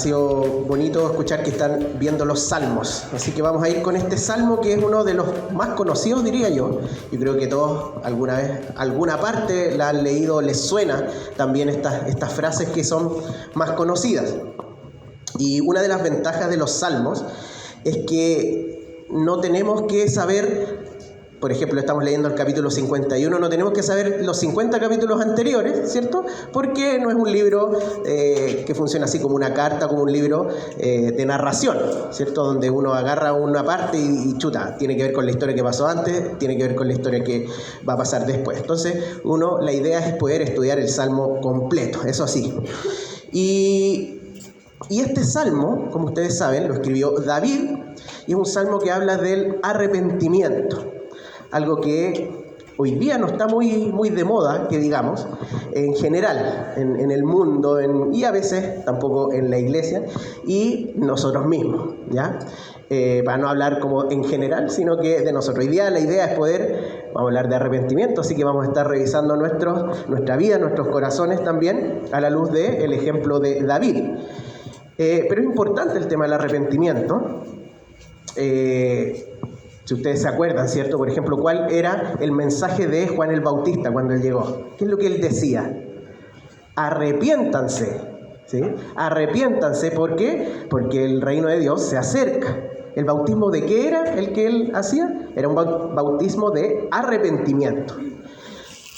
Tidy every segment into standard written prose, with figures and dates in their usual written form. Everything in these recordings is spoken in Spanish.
sido bonito escuchar que están viendo los salmos. Así que vamos a ir con este salmo que es uno de los más conocidos, diría yo. Yo creo que todos alguna vez, alguna parte la han leído, les suena también estas frases que son más conocidas. Y una de las ventajas de los salmos es que no tenemos que saber... Por ejemplo, estamos leyendo el capítulo 51, no tenemos que saber los 50 capítulos anteriores, ¿cierto? Porque no es un libro que funciona así como una carta, como un libro de narración, ¿cierto? Donde uno agarra una parte y chuta, tiene que ver con la historia que pasó antes, tiene que ver con la historia que va a pasar después. Entonces, la idea es poder estudiar el Salmo completo, eso sí. Y este salmo, como ustedes saben, lo escribió David, y es un salmo que habla del arrepentimiento. Algo que hoy día no está muy de moda, que digamos, en general, en el mundo, y a veces tampoco en la iglesia, y nosotros mismos, ¿ya? Para no hablar como en general, sino que de nosotros. Hoy día la idea es vamos a hablar de arrepentimiento, así que vamos a estar revisando nuestra vida, nuestros corazones también, a la luz del ejemplo de David. Pero es importante el tema del arrepentimiento. Si ustedes se acuerdan, ¿cierto? Por ejemplo, ¿cuál era el mensaje de Juan el Bautista cuando él llegó? ¿Qué es lo que él decía? Arrepiéntanse, ¿sí? Arrepiéntanse, ¿por qué? Porque el reino de Dios se acerca. ¿El bautismo de qué era el que él hacía? Era un bautismo de arrepentimiento.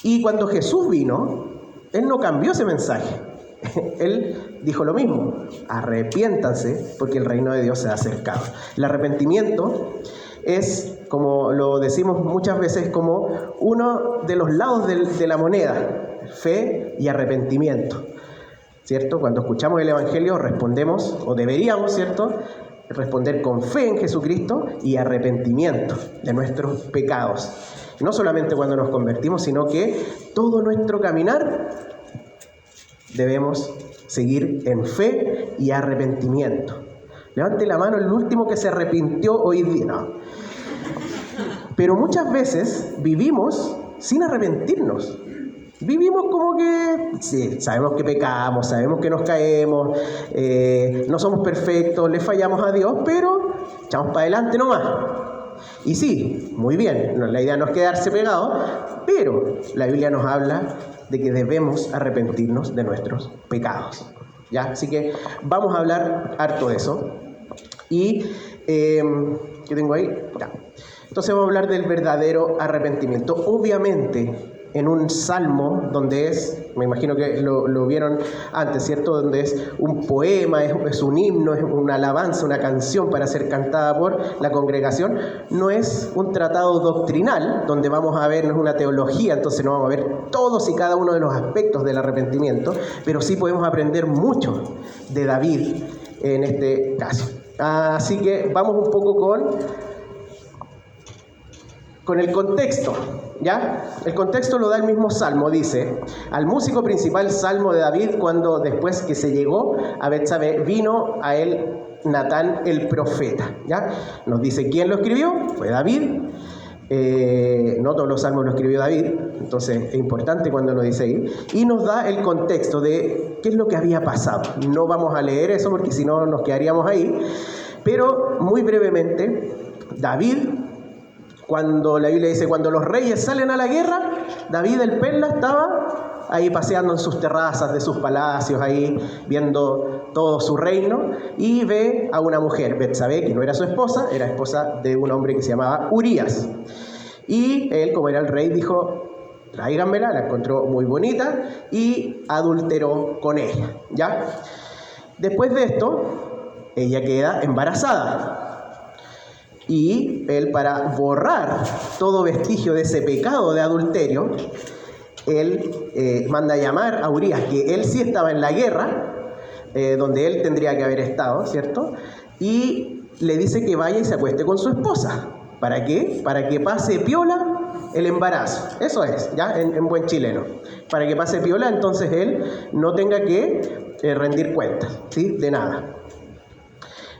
Y cuando Jesús vino, él no cambió ese mensaje. Él dijo lo mismo: arrepiéntanse porque el reino de Dios se ha acercado. El arrepentimiento es, como lo decimos muchas veces, como uno de los lados de la moneda, fe y arrepentimiento, ¿cierto? Cuando escuchamos el Evangelio respondemos, o deberíamos, ¿cierto?, responder con fe en Jesucristo y arrepentimiento de nuestros pecados. Y no solamente cuando nos convertimos, sino que todo nuestro caminar debemos seguir en fe y arrepentimiento. Levante la mano el último que se arrepintió hoy día. No. Pero muchas veces vivimos sin arrepentirnos. Vivimos como que, sí, sabemos que pecamos, sabemos que nos caemos, no somos perfectos, le fallamos a Dios, pero echamos para adelante nomás. Y sí, muy bien, la idea no es quedarse pegado, pero la Biblia nos habla de que debemos arrepentirnos de nuestros pecados, ¿ya? Así que vamos a hablar harto de eso. Y, ¿qué tengo ahí? Ya. Entonces vamos a hablar del verdadero arrepentimiento. Obviamente, en un salmo donde me imagino que lo vieron antes, ¿cierto? Donde es un poema, es un himno, es una alabanza, una canción para ser cantada por la congregación. No es un tratado doctrinal donde vamos a ver, no es una teología, entonces no vamos a ver todos y cada uno de los aspectos del arrepentimiento, pero sí podemos aprender mucho de David en este caso. Así que vamos un poco con el contexto, ¿ya? El contexto lo da el mismo salmo, dice: al músico principal, salmo de David, cuando después que se llegó a Betsabé, vino a él Natán el profeta, ¿ya? Nos dice quién lo escribió, fue David. No todos los salmos lo escribió David, entonces es importante cuando lo dice ahí, y nos da el contexto de qué es lo que había pasado. No vamos a leer eso porque si no nos quedaríamos ahí, pero muy brevemente, David, cuando la Biblia dice, cuando los reyes salen a la guerra, David el Perla estaba ahí paseando en sus terrazas de sus palacios, ahí viendo todo su reino, y ve a una mujer, Betsabé, que no era su esposa, era esposa de un hombre que se llamaba Urías. Y él, como era el rey, dijo: tráiganmela, la encontró muy bonita y adulteró con ella, ¿ya? Después de esto, ella queda embarazada. Y él, para borrar todo vestigio de ese pecado de adulterio, él manda a llamar a Urías, que él sí estaba en la guerra, donde él tendría que haber estado, ¿cierto? Y le dice que vaya y se acueste con su esposa. ¿Para qué? Para que pase piola el embarazo. Eso es, ¿ya? En buen chileno. Para que pase piola, entonces él no tenga que rendir cuentas, ¿sí? De nada.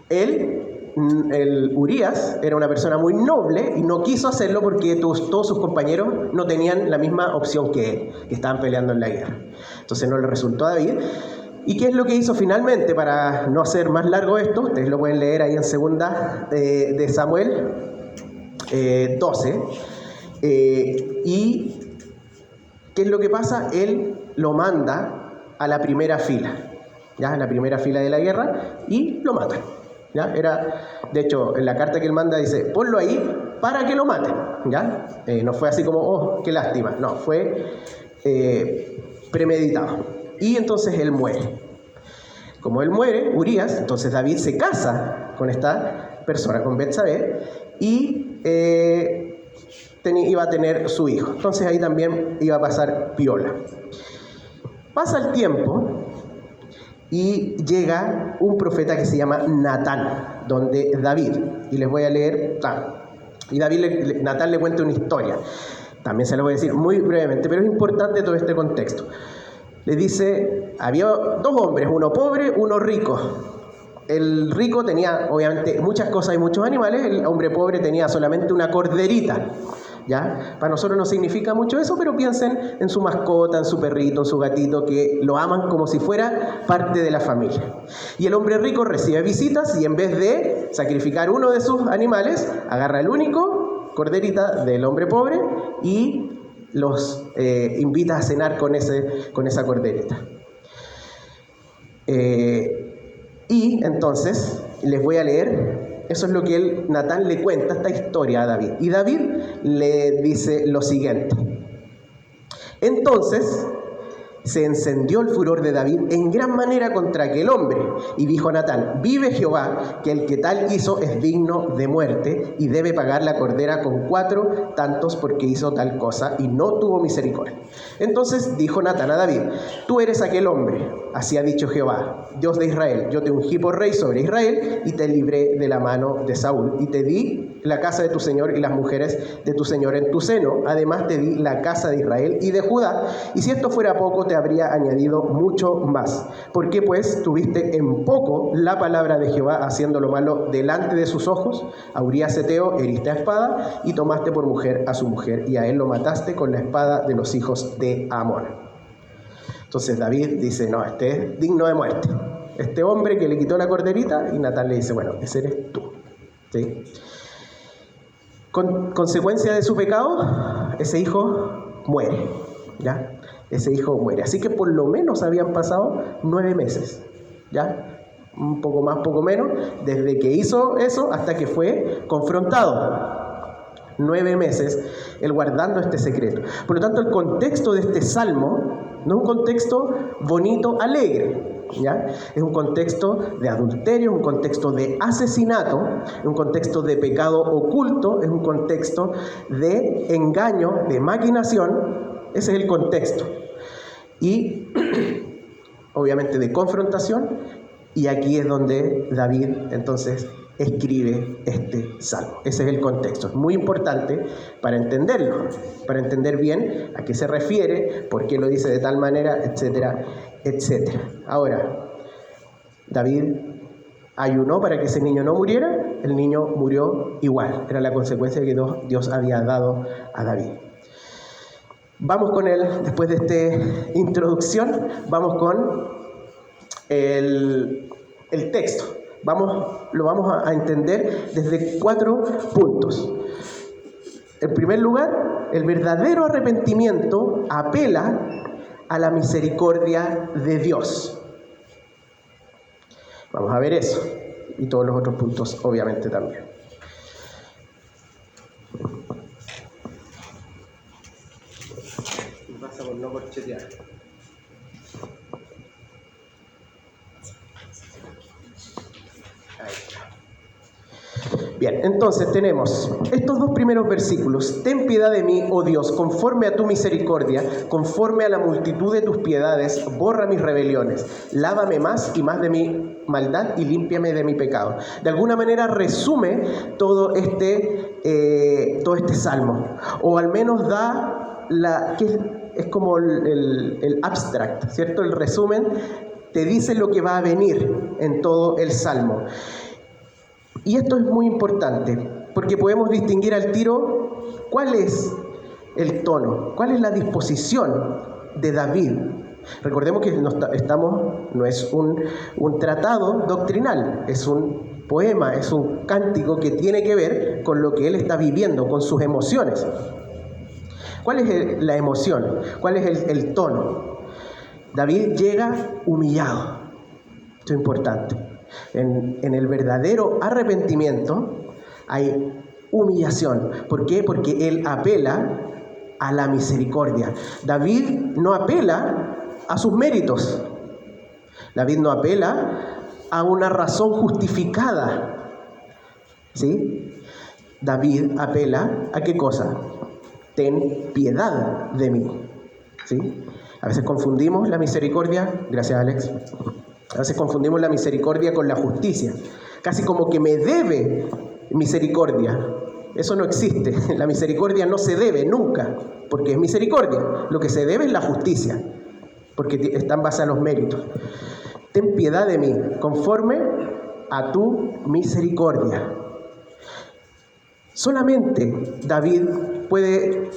El Urías era una persona muy noble y no quiso hacerlo porque todos sus compañeros no tenían la misma opción que él, que estaban peleando en la guerra. Entonces no le resultó a David. ¿Y qué es lo que hizo finalmente? Para no hacer más largo esto, ustedes lo pueden leer ahí en segunda de Samuel 12. ¿Y qué es lo que pasa? Él lo manda a la primera fila, ¿ya? A la primera fila de la guerra, y lo matan, ¿ya? De hecho, en la carta que él manda dice, ponlo ahí para que lo maten, ¿ya? No fue así como, oh, qué lástima. No, fue premeditado. Y entonces él muere. Como él muere, Urías, entonces David se casa con esta persona, con Betsabé, y iba a tener su hijo. Entonces ahí también iba a pasar piola. Pasa el tiempo y llega un profeta que se llama Natán, donde David, y les voy a leer, y Natán le cuenta una historia. También se lo voy a decir muy brevemente, pero es importante todo este contexto. Le dice, había dos hombres, uno pobre, uno rico. El rico tenía obviamente muchas cosas y muchos animales, el hombre pobre tenía solamente una corderita, ¿ya? Para nosotros no significa mucho eso, pero piensen en su mascota, en su perrito, en su gatito, que lo aman como si fuera parte de la familia. Y el hombre rico recibe visitas y en vez de sacrificar uno de sus animales, agarra el único corderita del hombre pobre y los invita a cenar con esa corderita. Y entonces les voy a leer, eso es lo que Natán le cuenta, esta historia a David. Y David le dice lo siguiente. Entonces se encendió el furor de David en gran manera contra aquel hombre, y dijo Natán, vive Jehová, que el que tal hizo es digno de muerte, y debe pagar la cordera con 4 tantos porque hizo tal cosa, y no tuvo misericordia. Entonces dijo Natán a David, tú eres aquel hombre, así ha dicho Jehová, Dios de Israel, yo te ungí por rey sobre Israel, y te libré de la mano de Saúl, y te di la casa de tu señor y las mujeres de tu señor en tu seno, además te di la casa de Israel y de Judá, y si esto fuera poco, te habría añadido mucho más. ¿Por qué pues tuviste en poco la palabra de Jehová, haciendo lo malo delante de sus ojos? A Urías Heteo heriste a espada, y tomaste por mujer a su mujer, y a él lo mataste con la espada de los hijos de Amón. Entonces David dice, no, este es digno de muerte. Este hombre que le quitó la corderita, y Natán le dice, bueno, ese eres tú. ¿Sí? Consecuencia de su pecado, ese hijo muere, ¿ya? Ese hijo muere. Así que por lo menos habían pasado 9 meses, ¿ya? Un poco más, poco menos, desde que hizo eso hasta que fue confrontado. 9 meses él guardando este secreto. Por lo tanto, el contexto de este salmo no es un contexto bonito, alegre, ¿ya? Es un contexto de adulterio, es un contexto de asesinato, es un contexto de pecado oculto, es un contexto de engaño, de maquinación. Ese es el contexto. Y obviamente de confrontación, y aquí es donde David entonces escribe este salmo. Ese es el contexto. Es muy importante para entenderlo, para entender bien a qué se refiere, por qué lo dice de tal manera, etcétera, etcétera. Ahora, David ayunó para que ese niño no muriera, el niño murió igual. Era la consecuencia que Dios había dado a David. Vamos con después de esta introducción, vamos con el texto. Lo vamos a entender desde 4 puntos. En primer lugar, el verdadero arrepentimiento apela a la misericordia de Dios. Vamos a ver eso y todos los otros puntos, obviamente, también. ¿Qué pasa por no corchetear? Bien, entonces tenemos estos 2 primeros versículos. Ten piedad de mí, oh Dios, conforme a tu misericordia, conforme a la multitud de tus piedades, borra mis rebeliones, lávame más y más de mi maldad y límpiame de mi pecado. De alguna manera resume todo este salmo, o al menos da es como el abstract, ¿cierto? El resumen te dice lo que va a venir en todo el salmo. Y esto es muy importante, porque podemos distinguir al tiro cuál es el tono, cuál es la disposición de David Recordemos que no es un tratado doctrinal, es un poema, es un cántico que tiene que ver con lo que él está viviendo, con sus emociones. ¿Cuál es la emoción? ¿Cuál es el tono? David llega humillado. Esto es importante. En el verdadero arrepentimiento hay humillación. ¿Por qué? Porque él apela a la misericordia. David no apela a sus méritos. David no apela a una razón justificada. ¿Sí? David apela a ¿qué cosa? Ten piedad de mí. ¿Sí? A veces confundimos la misericordia, gracias Alex, a veces confundimos la misericordia con la justicia. Casi como que me debe misericordia. Eso no existe. La misericordia no se debe nunca, porque es misericordia. Lo que se debe es la justicia, porque está en base a los méritos. Ten piedad de mí, conforme a tu misericordia. Solamente David puede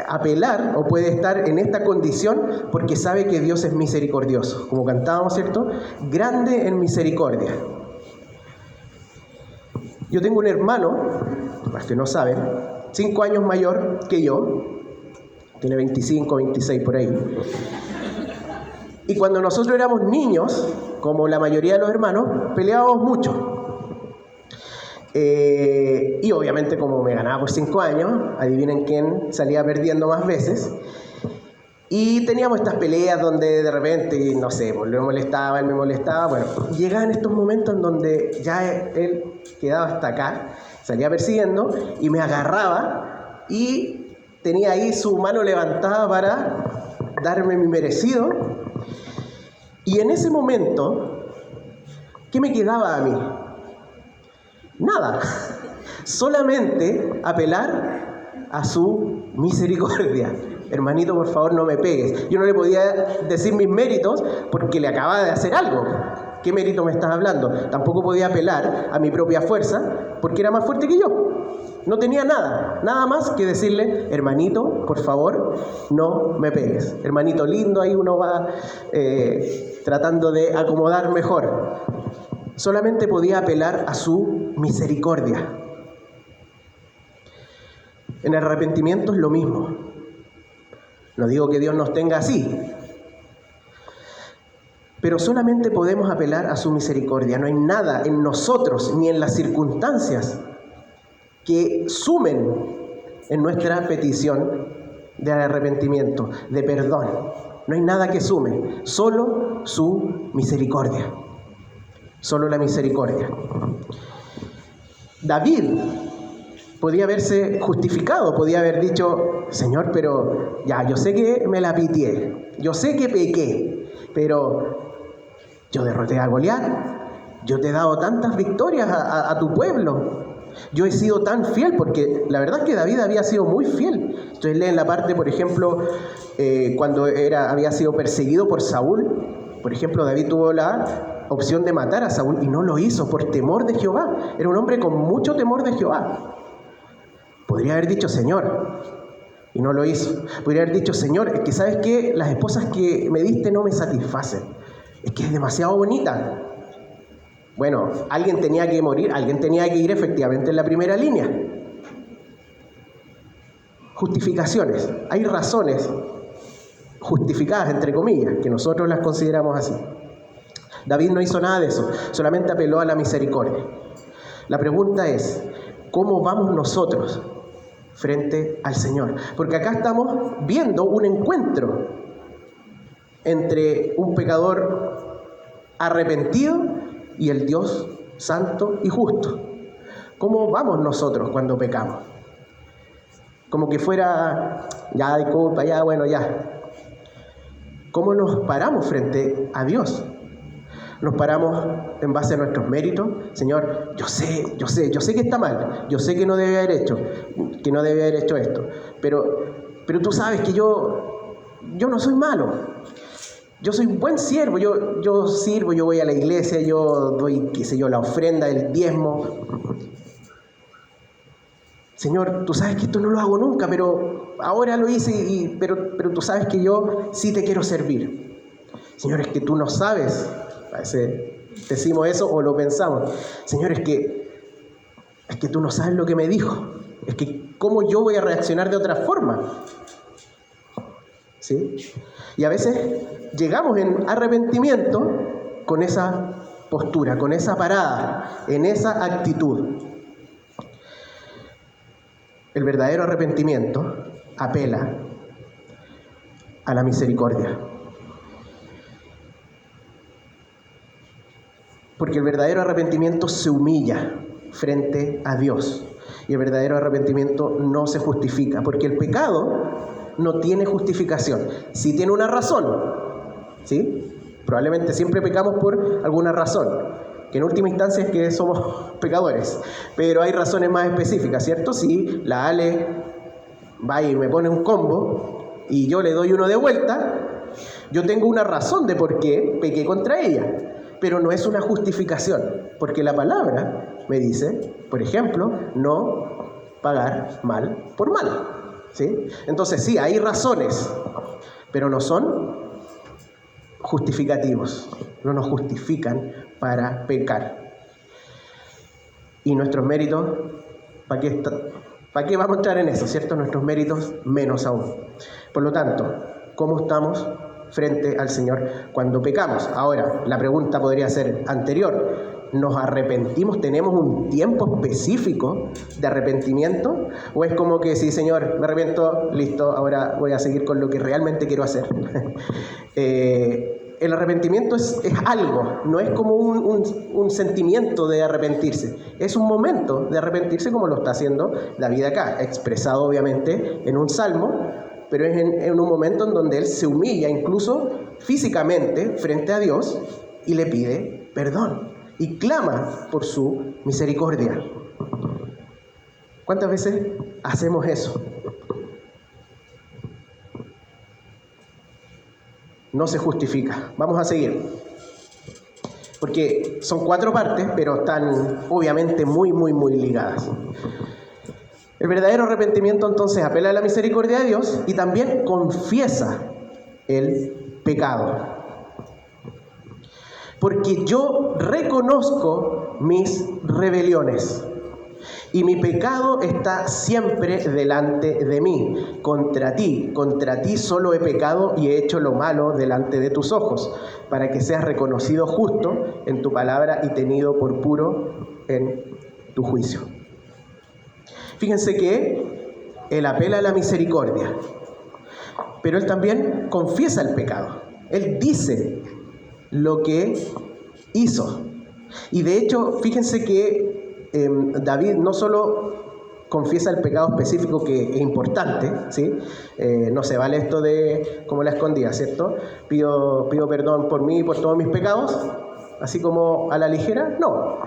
apelar o puede estar en esta condición porque sabe que Dios es misericordioso. Como cantábamos, ¿cierto? Grande en misericordia. Yo tengo un hermano, para los que no saben, 5 años mayor que yo, tiene 25, 26 por ahí. Y cuando nosotros éramos niños, como la mayoría de los hermanos, peleábamos mucho. Y obviamente como me ganaba por 5 años, adivinen quién salía perdiendo más veces. Y teníamos estas peleas donde de repente, no sé, pues él me molestaba. Bueno, llegaban estos momentos en donde ya él quedaba hasta acá, salía persiguiendo y me agarraba y tenía ahí su mano levantada para darme mi merecido. Y en ese momento, ¿qué me quedaba a mí? Nada, solamente apelar a su misericordia. Hermanito, por favor, no me pegues. Yo no le podía decir mis méritos porque le acababa de hacer algo. ¿Qué mérito me estás hablando? Tampoco podía apelar a mi propia fuerza porque era más fuerte que yo. No tenía nada más que decirle, hermanito, por favor, no me pegues. Hermanito lindo, ahí uno va tratando de acomodar mejor. Solamente podía apelar a su misericordia. En el arrepentimiento es lo mismo. No digo que Dios nos tenga así, pero solamente podemos apelar a su misericordia. No hay nada en nosotros ni en las circunstancias que sumen en nuestra petición de arrepentimiento, de perdón. No hay nada que sume, solo su misericordia. Solo la misericordia. David podía haberse justificado, podía haber dicho, Señor, pero ya, yo sé que me la pitié, yo sé que pequé, pero yo derroté a Goliat, yo te he dado tantas victorias a tu pueblo, yo he sido tan fiel, porque la verdad es que David había sido muy fiel. Ustedes leen la parte, por ejemplo, cuando había sido perseguido por Saúl. Por ejemplo, David tuvo la opción de matar a Saúl y no lo hizo por temor de Jehová. Era un hombre con mucho temor de Jehová. Podría haber dicho, Señor, y no lo hizo. Podría haber dicho, Señor, es que ¿sabes qué? Las esposas que me diste no me satisfacen. Es que es demasiado bonita. Bueno, alguien tenía que morir, alguien tenía que ir efectivamente en la primera línea. Justificaciones. Hay razones justificadas, entre comillas, que nosotros las consideramos así. David no hizo nada de eso, solamente apeló a la misericordia. La pregunta es, ¿cómo vamos nosotros frente al Señor? Porque acá estamos viendo un encuentro entre un pecador arrepentido y el Dios santo y justo. ¿Cómo vamos nosotros cuando pecamos? Como que fuera, ya disculpa, ya bueno, ya. ¿Cómo nos paramos frente a Dios? Nos paramos en base a nuestros méritos. Señor, yo sé que está mal, yo sé que no debe haber hecho esto, pero tú sabes que yo no soy malo. Yo soy un buen siervo, yo sirvo, yo voy a la iglesia, yo doy, la ofrenda, el diezmo. Señor, tú sabes que esto no lo hago nunca, pero ahora lo hice, pero tú sabes que yo sí te quiero servir. Señor, es que tú no sabes. A veces decimos eso o lo pensamos. Señor, es que tú no sabes lo que me dijo. Es que ¿cómo yo voy a reaccionar de otra forma? ¿Sí? Y a veces llegamos en arrepentimiento con esa postura, con esa parada, en esa actitud. El verdadero arrepentimiento apela a la misericordia. Porque el verdadero arrepentimiento se humilla frente a Dios. Y el verdadero arrepentimiento no se justifica. Porque el pecado no tiene justificación. Sí tiene una razón. ¿Sí? Probablemente siempre pecamos por alguna razón. Que en última instancia es que somos pecadores. Pero hay razones más específicas, ¿cierto? Si la Ale va y me pone un combo y yo le doy uno de vuelta, yo tengo una razón de por qué pequé contra ella. Pero no es una justificación, porque la palabra me dice, por ejemplo, no pagar mal por mal, ¿sí? Entonces sí, hay razones, pero no son justificativos, no nos justifican para pecar. Y nuestros méritos, ¿para qué vamos a entrar en eso, cierto? Nuestros méritos menos aún. Por lo tanto, ¿cómo estamos frente al Señor cuando pecamos? Ahora, la pregunta podría ser anterior. ¿Nos arrepentimos? ¿Tenemos un tiempo específico de arrepentimiento? ¿O es como que sí, Señor, me arrepiento, listo, ahora voy a seguir con lo que realmente quiero hacer? El arrepentimiento es algo, no es como un sentimiento de arrepentirse. Es un momento de arrepentirse como lo está haciendo David acá, expresado obviamente en un salmo, pero es en un momento en donde él se humilla incluso físicamente frente a Dios y le pide perdón y clama por su misericordia. ¿Cuántas veces hacemos eso? No se justifica. Vamos a seguir. Porque son 4 partes, pero están obviamente muy ligadas. El verdadero arrepentimiento entonces apela a la misericordia de Dios y también confiesa el pecado. Porque yo reconozco mis rebeliones y mi pecado está siempre delante de mí. Contra ti solo he pecado y he hecho lo malo delante de tus ojos, para que seas reconocido justo en tu palabra y tenido por puro en tu juicio. Fíjense que él apela a la misericordia, pero él también confiesa el pecado. Él dice lo que hizo. Y de hecho, fíjense que David no solo confiesa el pecado específico, que es importante, ¿sí? No se vale esto de como la escondida, ¿cierto? Pido perdón por mí y por todos mis pecados, así como a la ligera. No.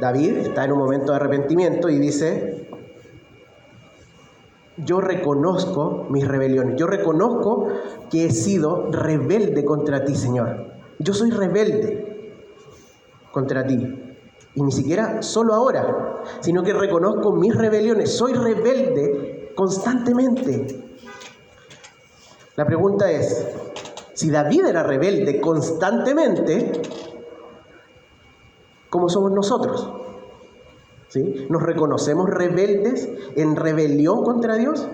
David está en un momento de arrepentimiento y dice: yo reconozco mis rebeliones, yo reconozco que he sido rebelde contra ti, Señor. Yo soy rebelde contra ti. Y ni siquiera solo ahora, sino que reconozco mis rebeliones. Soy rebelde constantemente. La pregunta es, si David era rebelde constantemente, ¿cómo somos nosotros? ¿Sí? ¿Nos reconocemos rebeldes en rebelión contra Dios?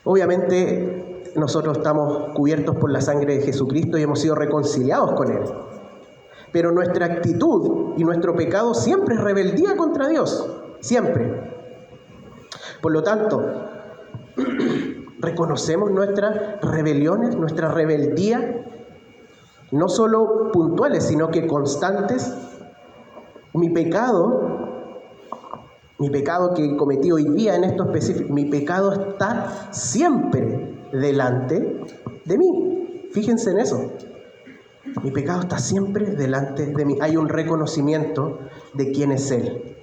Obviamente nosotros estamos cubiertos por la sangre de Jesucristo y hemos sido reconciliados con Él. Pero nuestra actitud y nuestro pecado siempre es rebeldía contra Dios, siempre. Por lo tanto, reconocemos nuestras rebeliones, nuestra rebeldía, no solo puntuales, sino que constantes. Mi pecado que cometí hoy día en esto específico, mi pecado está siempre delante de mí. Fíjense en eso. Mi pecado está siempre delante de mí. Hay un reconocimiento de quién es Él.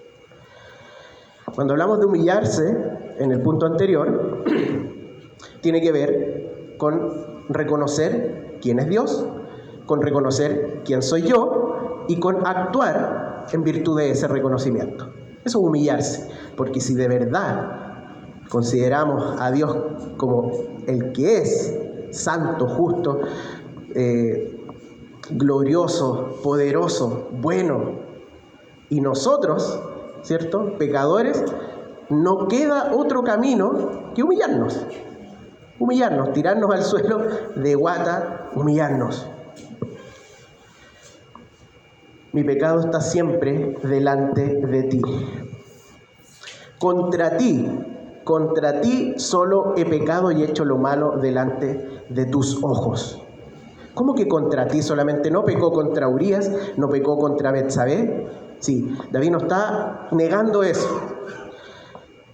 Cuando hablamos de humillarse, en el punto anterior, tiene que ver con reconocer quién es Dios, con reconocer quién soy yo y con actuar en virtud de ese reconocimiento. Eso es humillarse, porque si de verdad consideramos a Dios como el que es santo, justo, glorioso, poderoso, bueno. Y nosotros, ¿cierto?, pecadores, no queda otro camino que humillarnos, tirarnos al suelo de guata, humillarnos. Mi pecado está siempre delante de ti. Contra ti solo he pecado y hecho lo malo delante de tus ojos. ¿Cómo que contra ti solamente? ¿No pecó contra Urías? ¿No pecó contra Betsabé? Sí, David no está negando eso.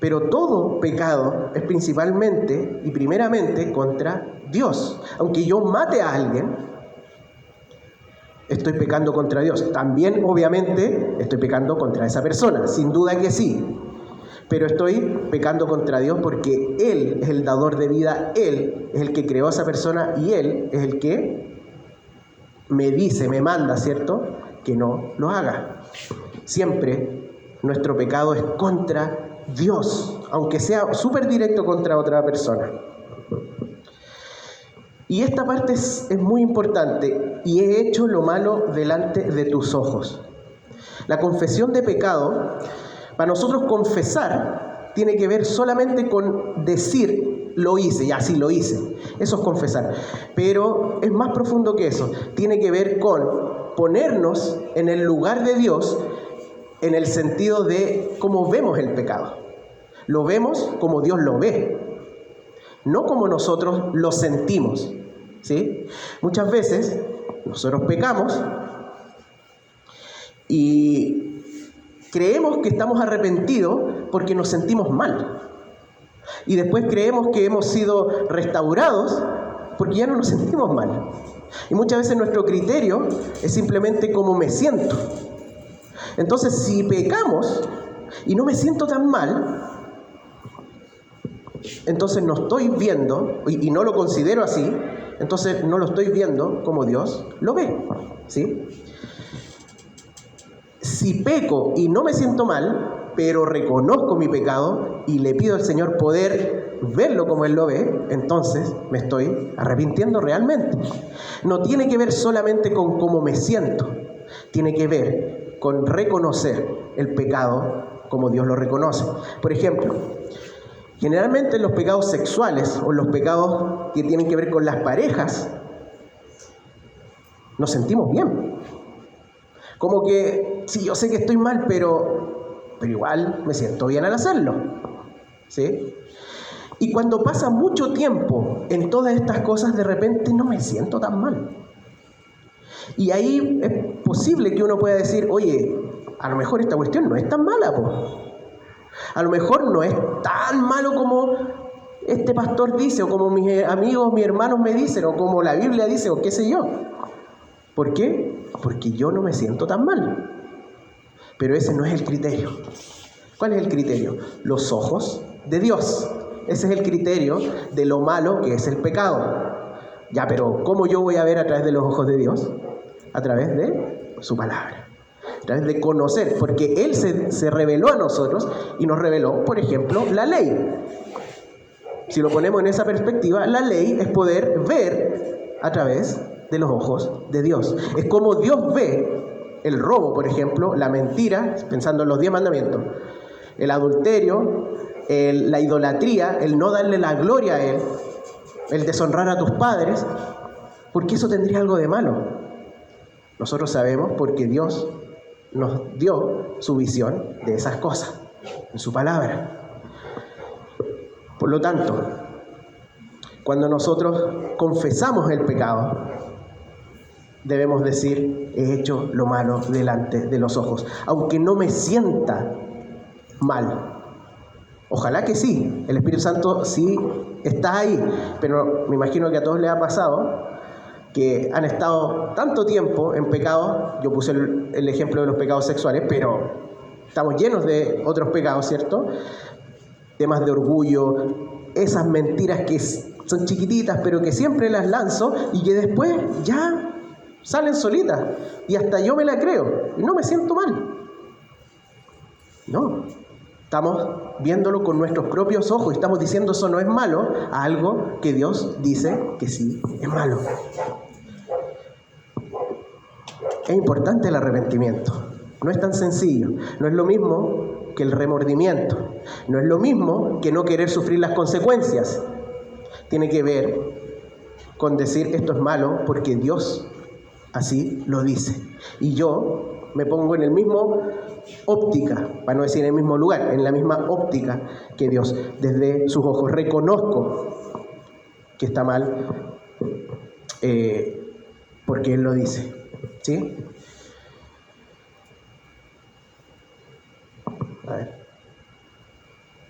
Pero todo pecado es principalmente y primeramente contra Dios. Aunque yo mate a alguien, estoy pecando contra Dios. También, obviamente, estoy pecando contra esa persona, sin duda que sí. Pero estoy pecando contra Dios porque Él es el dador de vida, Él es el que creó a esa persona y Él es el que me dice, me manda, ¿cierto?, que no lo haga. Siempre nuestro pecado es contra Dios, aunque sea súper directo contra otra persona. Y esta parte es muy importante. Y he hecho lo malo delante de tus ojos. La confesión de pecado, para nosotros confesar, tiene que ver solamente con decir, lo hice, ya sí lo hice. Eso es confesar. Pero es más profundo que eso. Tiene que ver con ponernos en el lugar de Dios, en el sentido de cómo vemos el pecado. Lo vemos como Dios lo ve, no como nosotros lo sentimos, ¿sí? Muchas veces nosotros pecamos y creemos que estamos arrepentidos porque nos sentimos mal. Y después creemos que hemos sido restaurados porque ya no nos sentimos mal. Y muchas veces nuestro criterio es simplemente cómo me siento. Entonces, si pecamos y no me siento tan mal, entonces no estoy viendo, y no lo considero así, entonces no lo estoy viendo como Dios lo ve, ¿sí? Si peco y no me siento mal, pero reconozco mi pecado y le pido al Señor poder verlo como Él lo ve, entonces me estoy arrepintiendo realmente. No tiene que ver solamente con cómo me siento, tiene que ver con reconocer el pecado como Dios lo reconoce. Por ejemplo, generalmente los pecados sexuales o los pecados que tienen que ver con las parejas, nos sentimos bien. Como que, sí, yo sé que estoy mal, pero igual me siento bien al hacerlo, ¿sí? Y cuando pasa mucho tiempo en todas estas cosas, de repente no me siento tan mal. Y ahí es posible que uno pueda decir, oye, a lo mejor esta cuestión no es tan mala, po. A lo mejor no es tan malo como este pastor dice, o como mis amigos, mis hermanos me dicen, o como la Biblia dice, o qué sé yo. ¿Por qué? Porque yo no me siento tan mal. Pero ese no es el criterio. ¿Cuál es el criterio? Los ojos de Dios. Ese es el criterio de lo malo que es el pecado. Ya, pero ¿cómo yo voy a ver a través de los ojos de Dios? A través de su palabra. A través de conocer, porque Él se reveló a nosotros y nos reveló, por ejemplo, la ley. Si lo ponemos en esa perspectiva, la ley es poder ver a través de los ojos de Dios. Es como Dios ve el robo, por ejemplo, la mentira, pensando en los 10 mandamientos, el adulterio, la idolatría, el no darle la gloria a Él, el deshonrar a tus padres, porque eso tendría algo de malo. Nosotros sabemos porque Dios nos dio su visión de esas cosas, en su palabra. Por lo tanto, cuando nosotros confesamos el pecado, debemos decir, he hecho lo malo delante de los ojos, aunque no me sienta mal. Ojalá que sí, el Espíritu Santo sí está ahí, pero me imagino que a todos les ha pasado que han estado tanto tiempo en pecado. Yo puse el ejemplo de los pecados sexuales, pero estamos llenos de otros pecados, ¿cierto? Temas de orgullo, esas mentiras que son chiquititas, pero que siempre las lanzo y que después ya salen solitas y hasta yo me la creo y no me siento mal. No, estamos viéndolo con nuestros propios ojos y estamos diciendo eso no es malo, a algo que Dios dice que sí es malo. Es importante el arrepentimiento. No es tan sencillo. No es lo mismo que el remordimiento. No es lo mismo que no querer sufrir las consecuencias. Tiene que ver con decir esto es malo porque Dios así lo dice. Y yo me pongo en el mismo óptica, para no decir en el mismo lugar, en la misma óptica que Dios. Desde sus ojos reconozco que está mal porque Él lo dice. ¿Sí? A ver.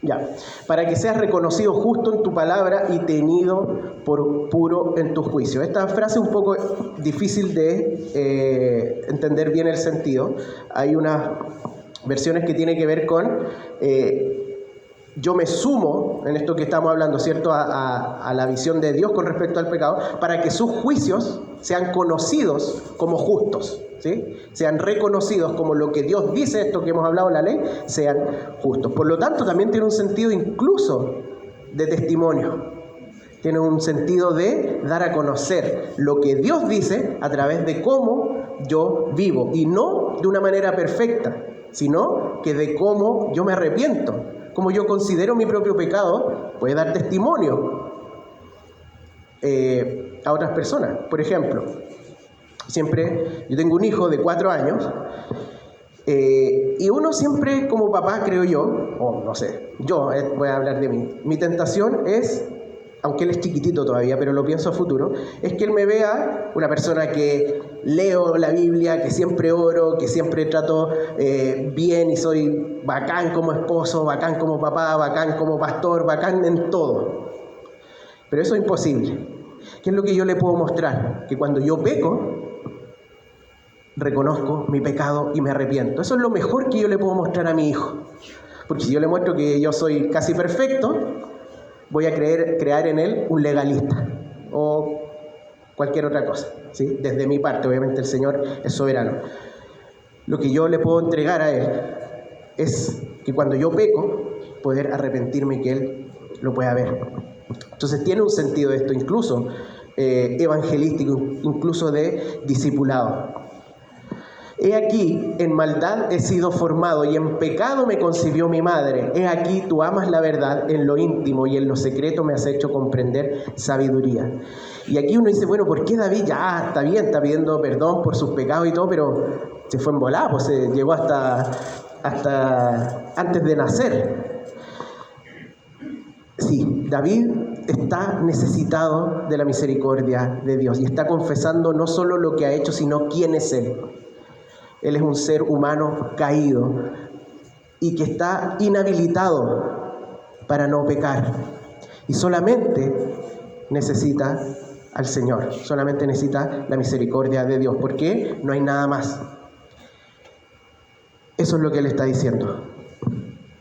Ya. Para que seas reconocido justo en tu palabra y tenido por puro en tu juicio. Esta frase es un poco difícil de entender bien el sentido. Hay unas versiones que tienen que ver con yo me sumo en esto que estamos hablando, ¿cierto? A la visión de Dios con respecto al pecado, para que sus juicios sean conocidos como justos, ¿sí? Sean reconocidos como lo que Dios dice, esto que hemos hablado en la ley, sean justos. Por lo tanto, también tiene un sentido incluso de testimonio. Tiene un sentido de dar a conocer lo que Dios dice a través de cómo yo vivo. Y no de una manera perfecta, sino que de cómo yo me arrepiento. Como yo considero mi propio pecado, puede dar testimonio a otras personas. Por ejemplo, yo tengo un hijo de 4 años y uno siempre como papá, creo yo, o no sé, yo voy a hablar de mí, mi tentación es, aunque él es chiquitito todavía, pero lo pienso a futuro, es que él me vea una persona que leo la Biblia, que siempre oro, que siempre trato bien y soy bacán como esposo, bacán como papá, bacán como pastor, bacán en todo. Pero eso es imposible. ¿Qué es lo que yo le puedo mostrar? Que cuando yo peco, reconozco mi pecado y me arrepiento. Eso es lo mejor que yo le puedo mostrar a mi hijo. Porque si yo le muestro que yo soy casi perfecto, voy a crear en él un legalista o cualquier otra cosa, ¿sí? Desde mi parte, obviamente el Señor es soberano. Lo que yo le puedo entregar a Él es que cuando yo peco, poder arrepentirme y que Él lo pueda ver. Entonces tiene un sentido esto, incluso evangelístico, incluso de discipulado. He aquí, en maldad he sido formado y en pecado me concibió mi madre. He aquí, tú amas la verdad en lo íntimo y en lo secreto me has hecho comprender sabiduría. Y aquí uno dice, bueno, ¿por qué David ya está bien, está pidiendo perdón por sus pecados y todo, pero se fue en volada, pues se llegó hasta antes de nacer? Sí, David está necesitado de la misericordia de Dios y está confesando no solo lo que ha hecho, sino quién es Él. Él es un ser humano caído y que está inhabilitado para no pecar. Y solamente necesita al Señor, solamente necesita la misericordia de Dios, porque no hay nada más. Eso es lo que Él está diciendo.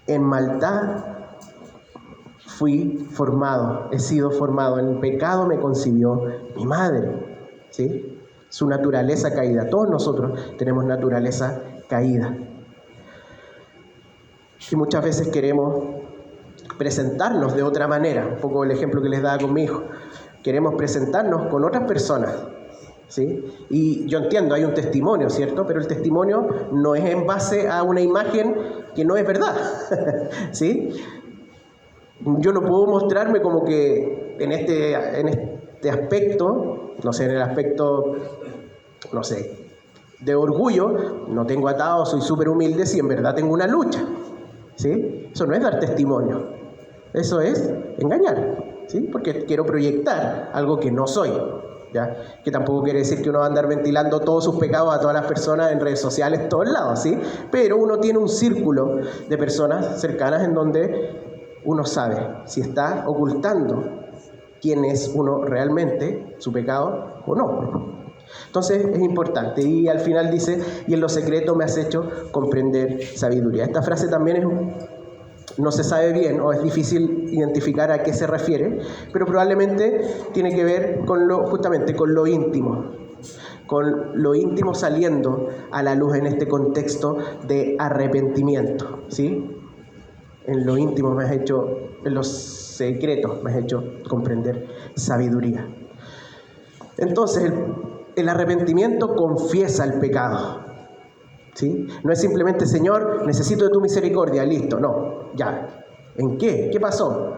En maldad fui formado, he sido formado, en el pecado me concibió mi madre, ¿sí? Su naturaleza caída. Todos nosotros tenemos naturaleza caída. Y muchas veces queremos presentarnos de otra manera. Un poco el ejemplo que les daba con mi hijo. Queremos presentarnos con otras personas, ¿sí? Y yo entiendo, hay un testimonio, ¿cierto? Pero el testimonio no es en base a una imagen que no es verdad, ¿sí? Yo no puedo mostrarme como que en este aspecto, no sé, en el aspecto, no sé, de orgullo, no tengo atado, soy súper humilde, si en verdad tengo una lucha, ¿sí? Eso no es dar testimonio, eso es engañar, ¿sí? Porque quiero proyectar algo que no soy, ¿ya? Que tampoco quiere decir que uno va a andar ventilando todos sus pecados a todas las personas en redes sociales, en todos lados, ¿sí? Pero uno tiene un círculo de personas cercanas en donde uno sabe si está ocultando quién es uno realmente, su pecado o no. Entonces es importante. Y al final dice, y en lo secreto me has hecho comprender sabiduría. Esta frase también no se sabe bien o es difícil identificar a qué se refiere, pero probablemente tiene que ver con justamente con lo íntimo saliendo a la luz en este contexto de arrepentimiento, ¿sí? En lo íntimo me has hecho, en los secretos me has hecho comprender sabiduría. Entonces, el arrepentimiento confiesa el pecado. ¿Sí? No es simplemente, Señor, necesito de tu misericordia, listo. No, ya. ¿En qué? ¿Qué pasó?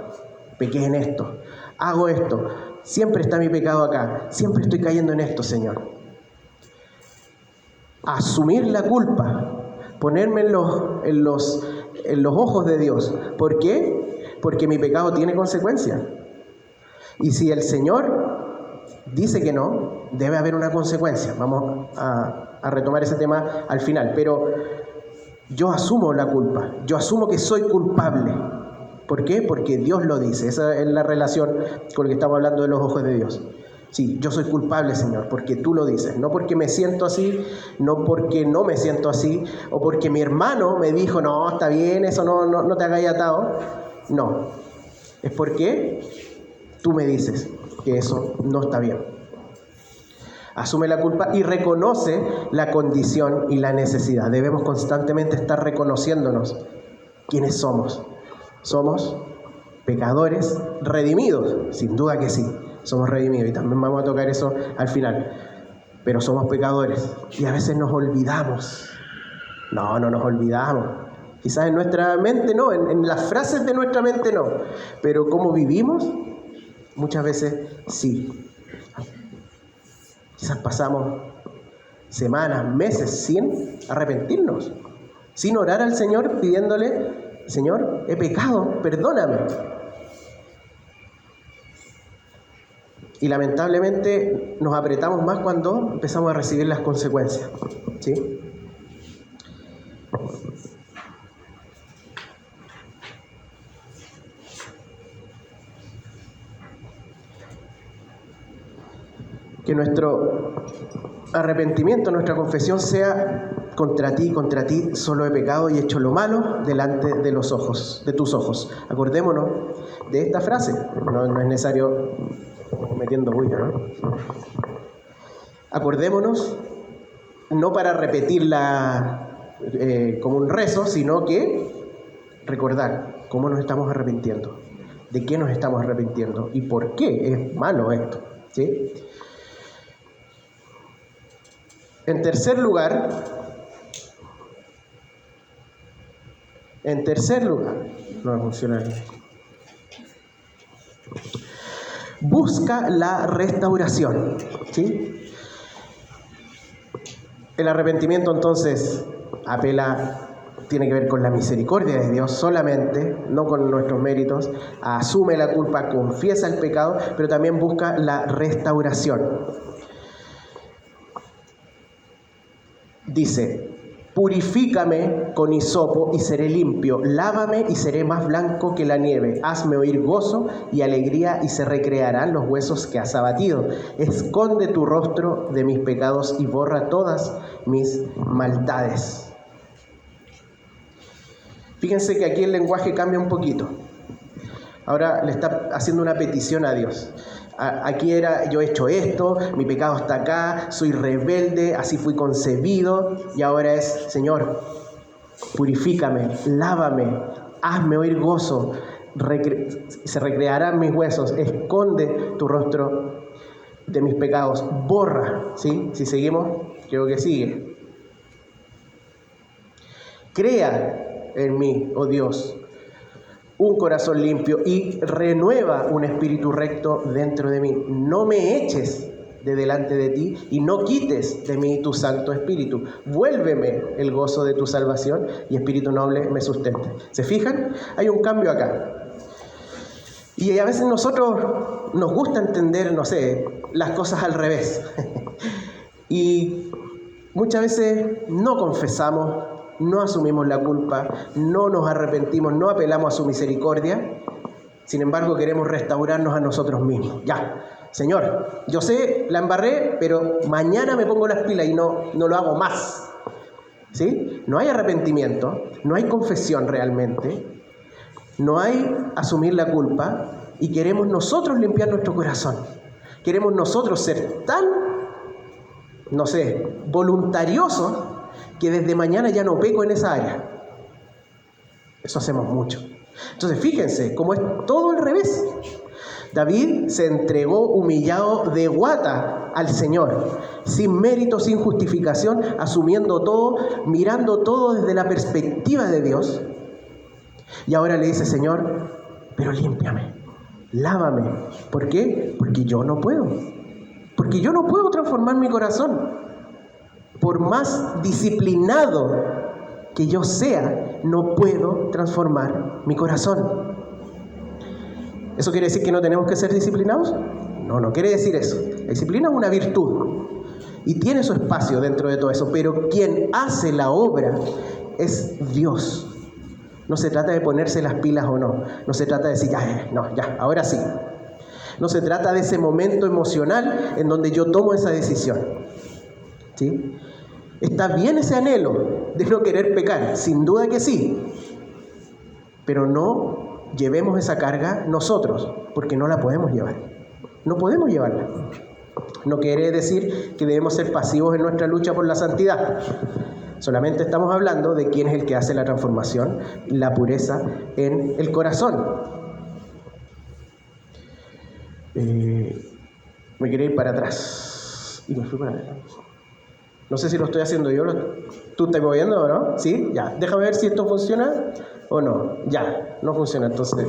Pequé en esto, hago esto, siempre está mi pecado acá, siempre estoy cayendo en esto, Señor. Asumir la culpa, ponerme en los ojos de Dios. ¿Por qué? Porque mi pecado tiene consecuencias. Y si el Señor dice que no, debe haber una consecuencia. Vamos a retomar ese tema al final. Pero yo asumo la culpa, yo asumo que soy culpable. ¿Por qué? Porque Dios lo dice. Esa es la relación con la que estamos hablando de los ojos de Dios. Sí, yo soy culpable, Señor, porque tú lo dices. No porque me siento así, no porque no me siento así, o porque mi hermano me dijo, no, está bien, eso no te hagas atado. No, es porque tú me dices que eso no está bien. Asume la culpa y reconoce la condición y la necesidad. Debemos constantemente estar reconociéndonos quiénes somos. Somos pecadores redimidos, sin duda que sí, somos redimidos y también vamos a tocar eso al final, pero somos pecadores y a veces nos olvidamos. No nos olvidamos, quizás en nuestra mente no, en las frases de nuestra mente no, pero cómo vivimos, muchas veces sí. Quizás pasamos semanas, meses sin arrepentirnos, sin orar al Señor pidiéndole, Señor, he pecado, perdóname. Y lamentablemente nos apretamos más cuando empezamos a recibir las consecuencias. ¿Sí? Que nuestro arrepentimiento, nuestra confesión sea contra ti solo he pecado y hecho lo malo delante de los ojos, de tus ojos. Acordémonos de esta frase, no es necesario metiendo bulla, ¿no? Acordémonos, no para repetirla como un rezo, sino que recordar cómo nos estamos arrepintiendo, de qué nos estamos arrepintiendo y por qué es malo esto, ¿sí? En tercer lugar, no funciona bien. Busca la restauración, ¿sí? El arrepentimiento entonces tiene que ver con la misericordia de Dios solamente, no con nuestros méritos. Asume la culpa, confiesa el pecado, pero también busca la restauración. Dice, purifícame con hisopo y seré limpio, lávame y seré más blanco que la nieve, hazme oír gozo y alegría y se recrearán los huesos que has abatido. Esconde tu rostro de mis pecados y borra todas mis maldades. Fíjense que aquí el lenguaje cambia un poquito. Ahora le está haciendo una petición a Dios. Aquí era, yo he hecho esto, mi pecado está acá, soy rebelde, así fui concebido, y ahora es, Señor, purifícame, lávame, hazme oír gozo, se recrearán mis huesos, esconde tu rostro de mis pecados, borra, ¿sí? Si seguimos, creo que sigue. Crea en mí, oh Dios, un corazón limpio y renueva un espíritu recto dentro de mí. No me eches de delante de ti y no quites de mí tu Santo Espíritu. Vuélveme el gozo de tu salvación y espíritu noble me sustente. ¿Se fijan? Hay un cambio acá. Y a veces nosotros nos gusta entender, no sé, las cosas al revés. Y muchas veces no confesamos, no asumimos la culpa, no nos arrepentimos, no apelamos a su misericordia. Sin embargo, queremos restaurarnos a nosotros mismos. Ya, Señor, yo sé, la embarré, pero mañana me pongo las pilas y no lo hago más. ¿Sí? No hay arrepentimiento, no hay confesión realmente, no hay asumir la culpa y queremos nosotros limpiar nuestro corazón. Queremos nosotros ser tan, no sé, voluntariosos que desde mañana ya no peco en esa área. Eso hacemos mucho. Entonces fíjense cómo es todo al revés. David se entregó humillado de guata al Señor, sin mérito, sin justificación, asumiendo todo, mirando todo desde la perspectiva de Dios. Y ahora le dice: Señor, pero límpiame, lávame. ¿Por qué? Porque yo no puedo. Porque yo no puedo transformar mi corazón. Por más disciplinado que yo sea, no puedo transformar mi corazón. ¿Eso quiere decir que no tenemos que ser disciplinados? No, no quiere decir eso. La disciplina es una virtud y tiene su espacio dentro de todo eso, pero quien hace la obra es Dios. No se trata de ponerse las pilas o no. No se trata de decir, ya, ahora sí. No se trata de ese momento emocional en donde yo tomo esa decisión. ¿Sí? Está bien ese anhelo de no querer pecar, sin duda que sí. Pero no llevemos esa carga nosotros, porque no la podemos llevar. No podemos llevarla. No quiere decir que debemos ser pasivos en nuestra lucha por la santidad. Solamente estamos hablando de quién es el que hace la transformación, la pureza en el corazón. Me quería ir para atrás y me fui para adelante. No sé si lo estoy haciendo yo. ¿Tú estás moviendo o no? ¿Sí? Ya. Déjame ver si esto funciona o no. Ya, no funciona. Entonces,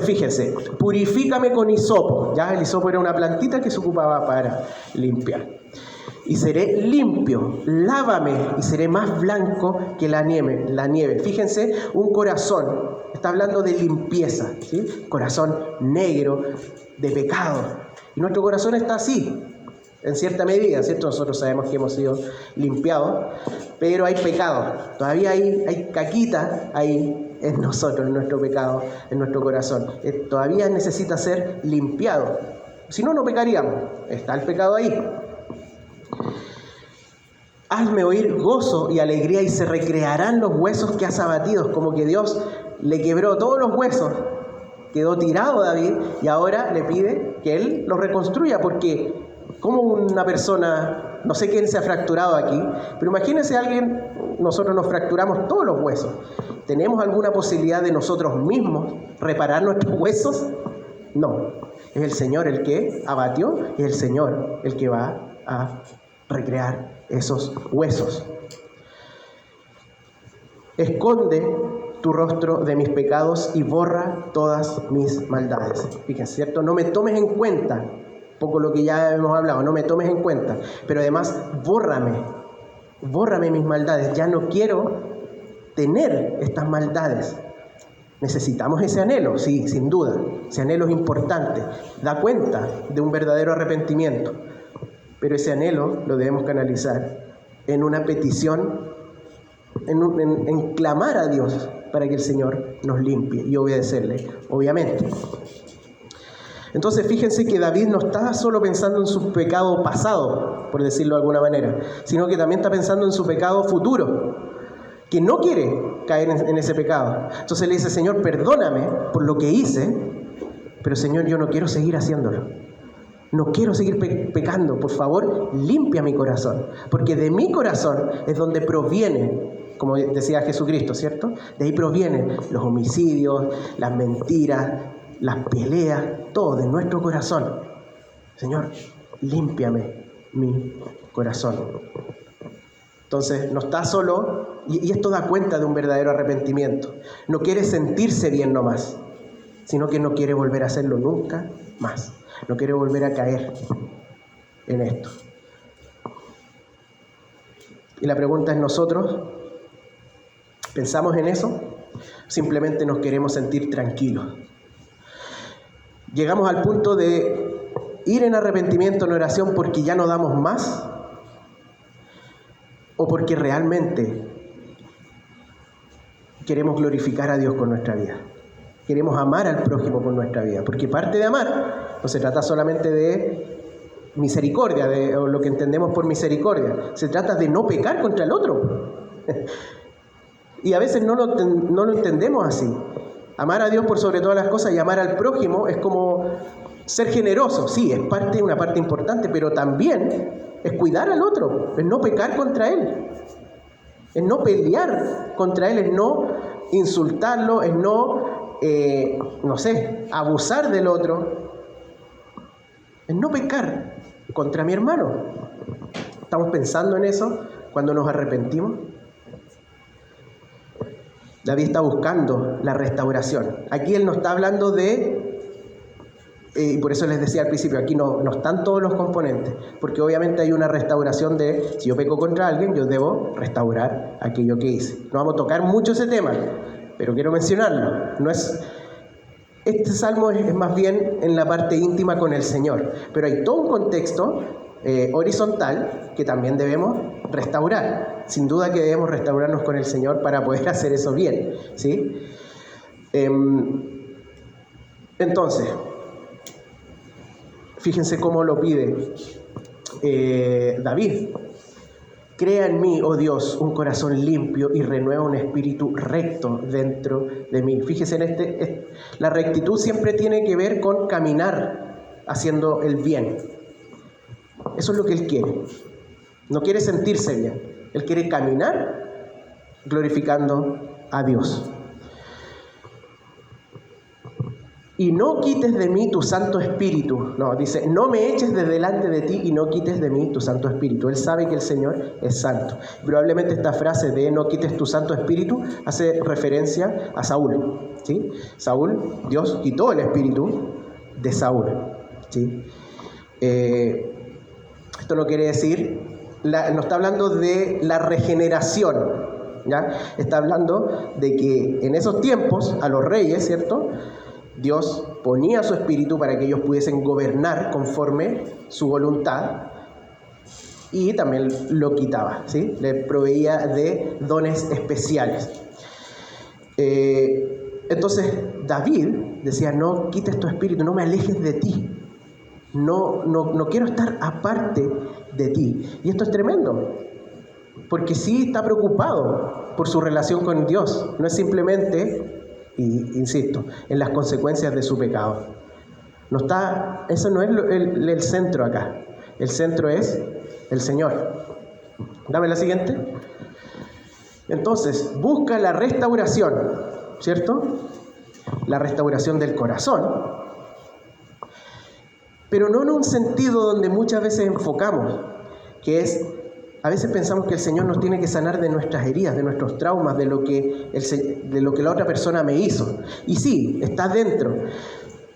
fíjense. Purifícame con hisopo. Ya, el hisopo era una plantita que se ocupaba para limpiar. Y seré limpio. Lávame y seré más blanco que la nieve. Fíjense, un corazón. Está hablando de limpieza. ¿Sí? Corazón negro, de pecado. Y nuestro corazón está así. En cierta medida, ¿cierto? Nosotros sabemos que hemos sido limpiados, pero hay pecado. Todavía hay caquita ahí en nosotros, en nuestro pecado, en nuestro corazón. Todavía necesita ser limpiado. Si no, no pecaríamos. Está el pecado ahí. Hazme oír gozo y alegría y se recrearán los huesos que has abatido. Como que Dios le quebró todos los huesos. Quedó tirado David y ahora le pide que él los reconstruya, porque como una persona, no sé quién se ha fracturado aquí, pero imagínense alguien, nosotros nos fracturamos todos los huesos. ¿Tenemos alguna posibilidad de nosotros mismos reparar nuestros huesos? No, es el Señor el que abatió y es el Señor el que va a recrear esos huesos. Esconde tu rostro de mis pecados y borra todas mis maldades. Fíjense, ¿cierto? No me tomes en cuenta, poco lo que ya hemos hablado, no me tomes en cuenta, pero además bórrame mis maldades. Ya no quiero tener estas maldades. Necesitamos ese anhelo, sí, sin duda. Ese anhelo es importante, da cuenta de un verdadero arrepentimiento, pero ese anhelo lo debemos canalizar en una petición, en clamar a Dios para que el Señor nos limpie y obedecerle, obviamente. Entonces fíjense que David no está solo pensando en su pecado pasado, por decirlo de alguna manera, sino que también está pensando en su pecado futuro, que no quiere caer en ese pecado. Entonces le dice: Señor, perdóname por lo que hice, pero Señor, yo no quiero seguir haciéndolo. No quiero seguir pecando. Por favor, limpia mi corazón, porque de mi corazón es donde proviene, como decía Jesucristo, ¿cierto? De ahí provienen los homicidios, las mentiras, las peleas, todo de nuestro corazón. Señor, límpiame mi corazón. Entonces, no está solo, y esto da cuenta de un verdadero arrepentimiento. No quiere sentirse bien nomás, sino que no quiere volver a hacerlo nunca más. No quiere volver a caer en esto. Y la pregunta es: ¿nosotros pensamos en eso? Simplemente nos queremos sentir tranquilos. Llegamos al punto de ir en arrepentimiento, en oración, porque ya no damos más, o porque realmente queremos glorificar a Dios con nuestra vida. Queremos amar al prójimo con nuestra vida, porque parte de amar no se trata solamente de misericordia, o lo que entendemos por misericordia. Se trata de no pecar contra el otro. Y a veces no lo entendemos así. Amar a Dios por sobre todas las cosas y amar al prójimo es como ser generoso. Sí, es una parte importante, pero también es cuidar al otro, es no pecar contra él. es no pelear contra él, es no insultarlo, es no, abusar del otro, es no pecar contra mi hermano. ¿Estamos pensando en eso cuando nos arrepentimos? David está buscando la restauración. Aquí él no está hablando y por eso les decía al principio, aquí no están todos los componentes, porque obviamente hay una restauración si yo peco contra alguien, yo debo restaurar aquello que hice. No vamos a tocar mucho ese tema, pero quiero mencionarlo. Este salmo es más bien en la parte íntima con el Señor, pero hay todo un contexto horizontal que también debemos restaurar. Sin duda que debemos restaurarnos con el Señor para poder hacer eso bien, ¿sí? Entonces, fíjense cómo lo pide David. Crea en mí, oh Dios, un corazón limpio y renueva un espíritu recto dentro de mí. Fíjense la rectitud siempre tiene que ver con caminar haciendo el bien. Eso es lo que él quiere. No quiere sentirse bien. Él quiere caminar glorificando a Dios. Y no quites de mí tu Santo Espíritu. No, dice, no me eches de delante de ti y no quites de mí tu Santo Espíritu. Él sabe que el Señor es santo. Probablemente esta frase de no quites tu Santo Espíritu hace referencia a Saúl, ¿sí? Saúl, Dios quitó el espíritu de Saúl, ¿sí? Esto no quiere decir, no está hablando de la regeneración, ¿ya? Está hablando de que en esos tiempos a los reyes, ¿cierto?, Dios ponía su espíritu para que ellos pudiesen gobernar conforme su voluntad y también lo quitaba, ¿sí? Le proveía de dones especiales. Entonces David decía, no quites tu espíritu, no me alejes de ti. No quiero estar aparte de ti. Y esto es tremendo, porque sí está preocupado por su relación con Dios. No es simplemente, y insisto, en las consecuencias de su pecado. Eso no es el centro acá. El centro es el Señor. Dame la siguiente. Entonces, busca la restauración, ¿cierto? La restauración del corazón. Pero no en un sentido donde muchas veces enfocamos, que es, a veces pensamos que el Señor nos tiene que sanar de nuestras heridas, de nuestros traumas, de lo que la otra persona me hizo. Y sí, está dentro.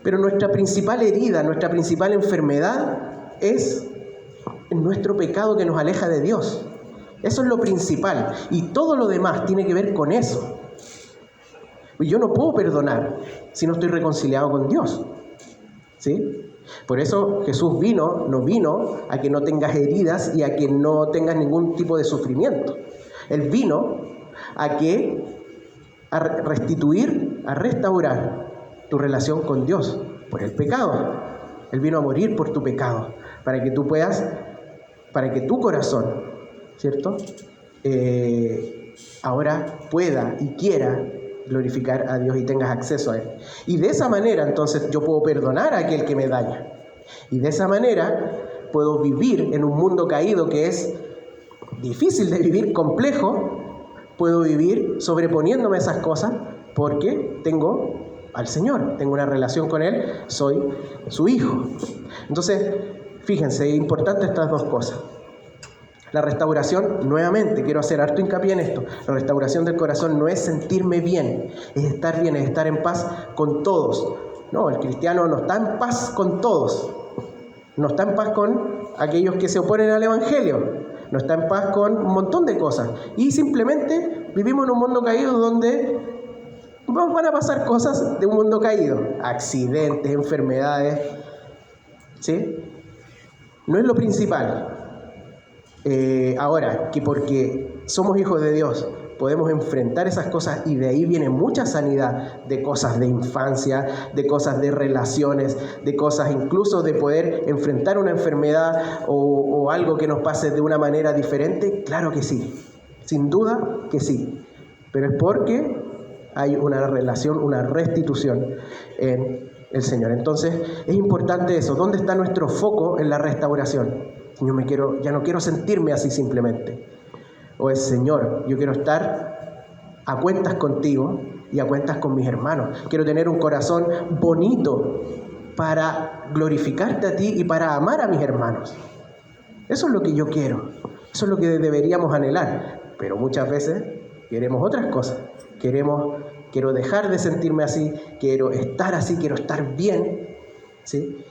Pero nuestra principal herida, nuestra principal enfermedad es nuestro pecado que nos aleja de Dios. Eso es lo principal. Y todo lo demás tiene que ver con eso. Yo no puedo perdonar si no estoy reconciliado con Dios, ¿sí? Por eso Jesús no vino a que no tengas heridas y a que no tengas ningún tipo de sufrimiento. Él vino a restituir, a restaurar tu relación con Dios por el pecado. Él vino a morir por tu pecado, para que tu corazón, ¿cierto?, ahora pueda y quiera glorificar a Dios y tengas acceso a Él. Y de esa manera, entonces, yo puedo perdonar a aquel que me daña. Y de esa manera puedo vivir en un mundo caído que es difícil de vivir, complejo. Puedo vivir sobreponiéndome a esas cosas porque tengo al Señor, tengo una relación con Él, soy su hijo. Entonces, fíjense, es importante estas dos cosas. La restauración, nuevamente, quiero hacer harto hincapié en esto, la restauración del corazón no es sentirme bien, es estar bien, es estar en paz con todos. No, el cristiano no está en paz con todos, no está en paz con aquellos que se oponen al Evangelio, no está en paz con un montón de cosas. Y simplemente vivimos en un mundo caído donde van a pasar cosas de un mundo caído, accidentes, enfermedades, ¿sí? No es lo principal. Ahora, que porque somos hijos de Dios podemos enfrentar esas cosas y de ahí viene mucha sanidad de cosas de infancia, de cosas de relaciones, de cosas incluso de poder enfrentar una enfermedad o algo que nos pase de una manera diferente. Claro que sí, sin duda que sí, pero es porque hay una relación, una restitución en el Señor. Entonces es importante eso. ¿Dónde está nuestro foco en la restauración? Ya no quiero sentirme así simplemente. ¿O es Señor, yo quiero estar a cuentas contigo y a cuentas con mis hermanos? Quiero tener un corazón bonito para glorificarte a ti y para amar a mis hermanos. Eso es lo que yo quiero. Eso es lo que deberíamos anhelar. Pero muchas veces queremos otras cosas. Quiero dejar de sentirme así, quiero estar así, quiero estar bien, ¿sí?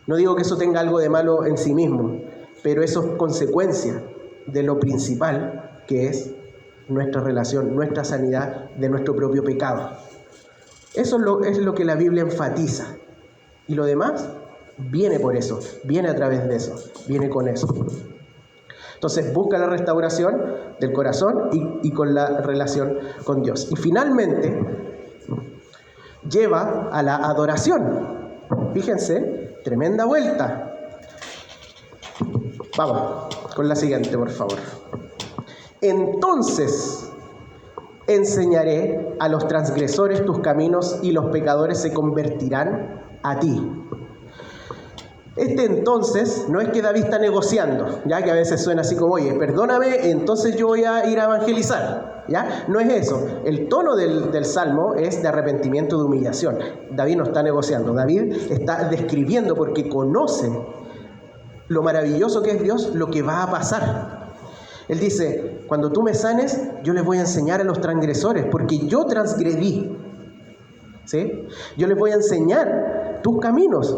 No digo que eso tenga algo de malo en sí mismo, pero eso es consecuencia de lo principal, que es nuestra relación, nuestra sanidad de nuestro propio pecado. Eso es lo que la Biblia enfatiza. Y lo demás viene por eso, viene a través de eso, viene con eso. Entonces busca la restauración del corazón y con la relación con Dios. Y finalmente lleva a la adoración. Fíjense, tremenda vuelta. Vamos con la siguiente, por favor. Entonces enseñaré a los transgresores tus caminos y los pecadores se convertirán a ti. Entonces no es que David está negociando, ya que a veces suena así como, oye, perdóname, entonces yo voy a ir a evangelizar, ¿ya? No es eso. El tono del Salmo es de arrepentimiento, de humillación. David no está negociando, David está describiendo porque conoce lo maravilloso que es Dios, lo que va a pasar. Él dice, cuando tú me sanes, yo les voy a enseñar a los transgresores, porque yo transgredí, ¿sí? Yo les voy a enseñar tus caminos,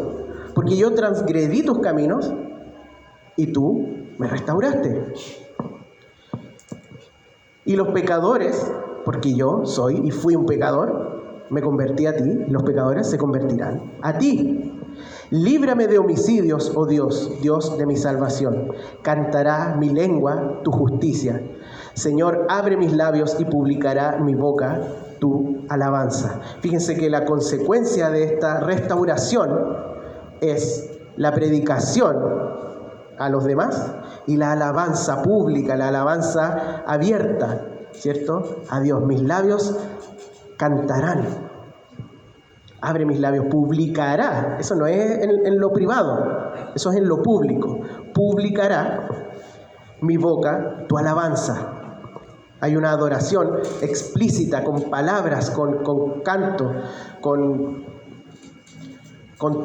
porque yo transgredí tus caminos y tú me restauraste. Y los pecadores, porque yo soy y fui un pecador, me convertí a ti, y los pecadores se convertirán a ti. Líbrame de homicidios, oh Dios, Dios de mi salvación. Cantará mi lengua tu justicia. Señor, abre mis labios y publicará mi boca tu alabanza. Fíjense que la consecuencia de esta restauración es la predicación a los demás y la alabanza pública, la alabanza abierta, ¿cierto? A Dios. Mis labios cantarán. Abre mis labios, publicará. Eso no es en lo privado, eso es en lo público. Publicará mi boca tu alabanza. Hay una adoración explícita, con palabras, con canto, con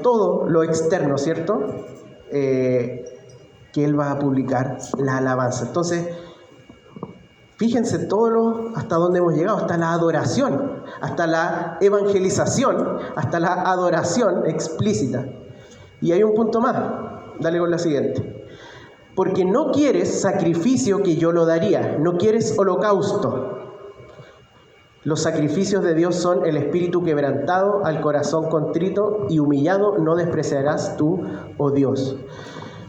todo lo externo, ¿cierto? Que Él va a publicar la alabanza. Entonces, fíjense hasta dónde hemos llegado, hasta la adoración, hasta la evangelización, hasta la adoración explícita. Y hay un punto más, dale con la siguiente. Porque no quieres sacrificio que yo lo daría, no quieres holocausto. Los sacrificios de Dios son el espíritu quebrantado, al corazón contrito y humillado, no despreciarás tú, oh Dios.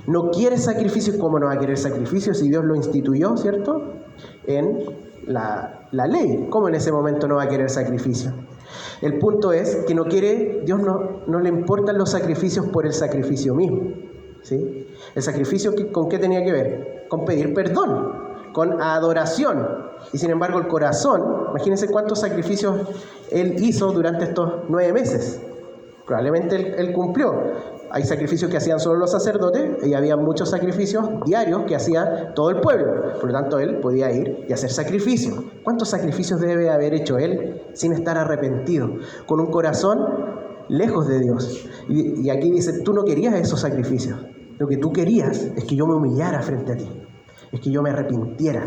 No quieres sacrificios. ¿Cómo no va a querer sacrificios si Dios lo instituyó, cierto? En la ley. ¿Cómo en ese momento no va a querer sacrificio? El punto es que Dios no le importan los sacrificios por el sacrificio mismo, ¿sí? El sacrificio, ¿con qué tenía que ver? Con pedir perdón, con adoración. Y sin embargo el corazón, imagínense cuántos sacrificios Él hizo durante estos 9 meses. Probablemente él cumplió. Hay sacrificios que hacían solo los sacerdotes y había muchos sacrificios diarios que hacía todo el pueblo. Por lo tanto, Él podía ir y hacer sacrificios. ¿Cuántos sacrificios debe haber hecho Él sin estar arrepentido? Con un corazón lejos de Dios. Y aquí dice, tú no querías esos sacrificios. Lo que tú querías es que yo me humillara frente a ti. Es que yo me arrepintiera.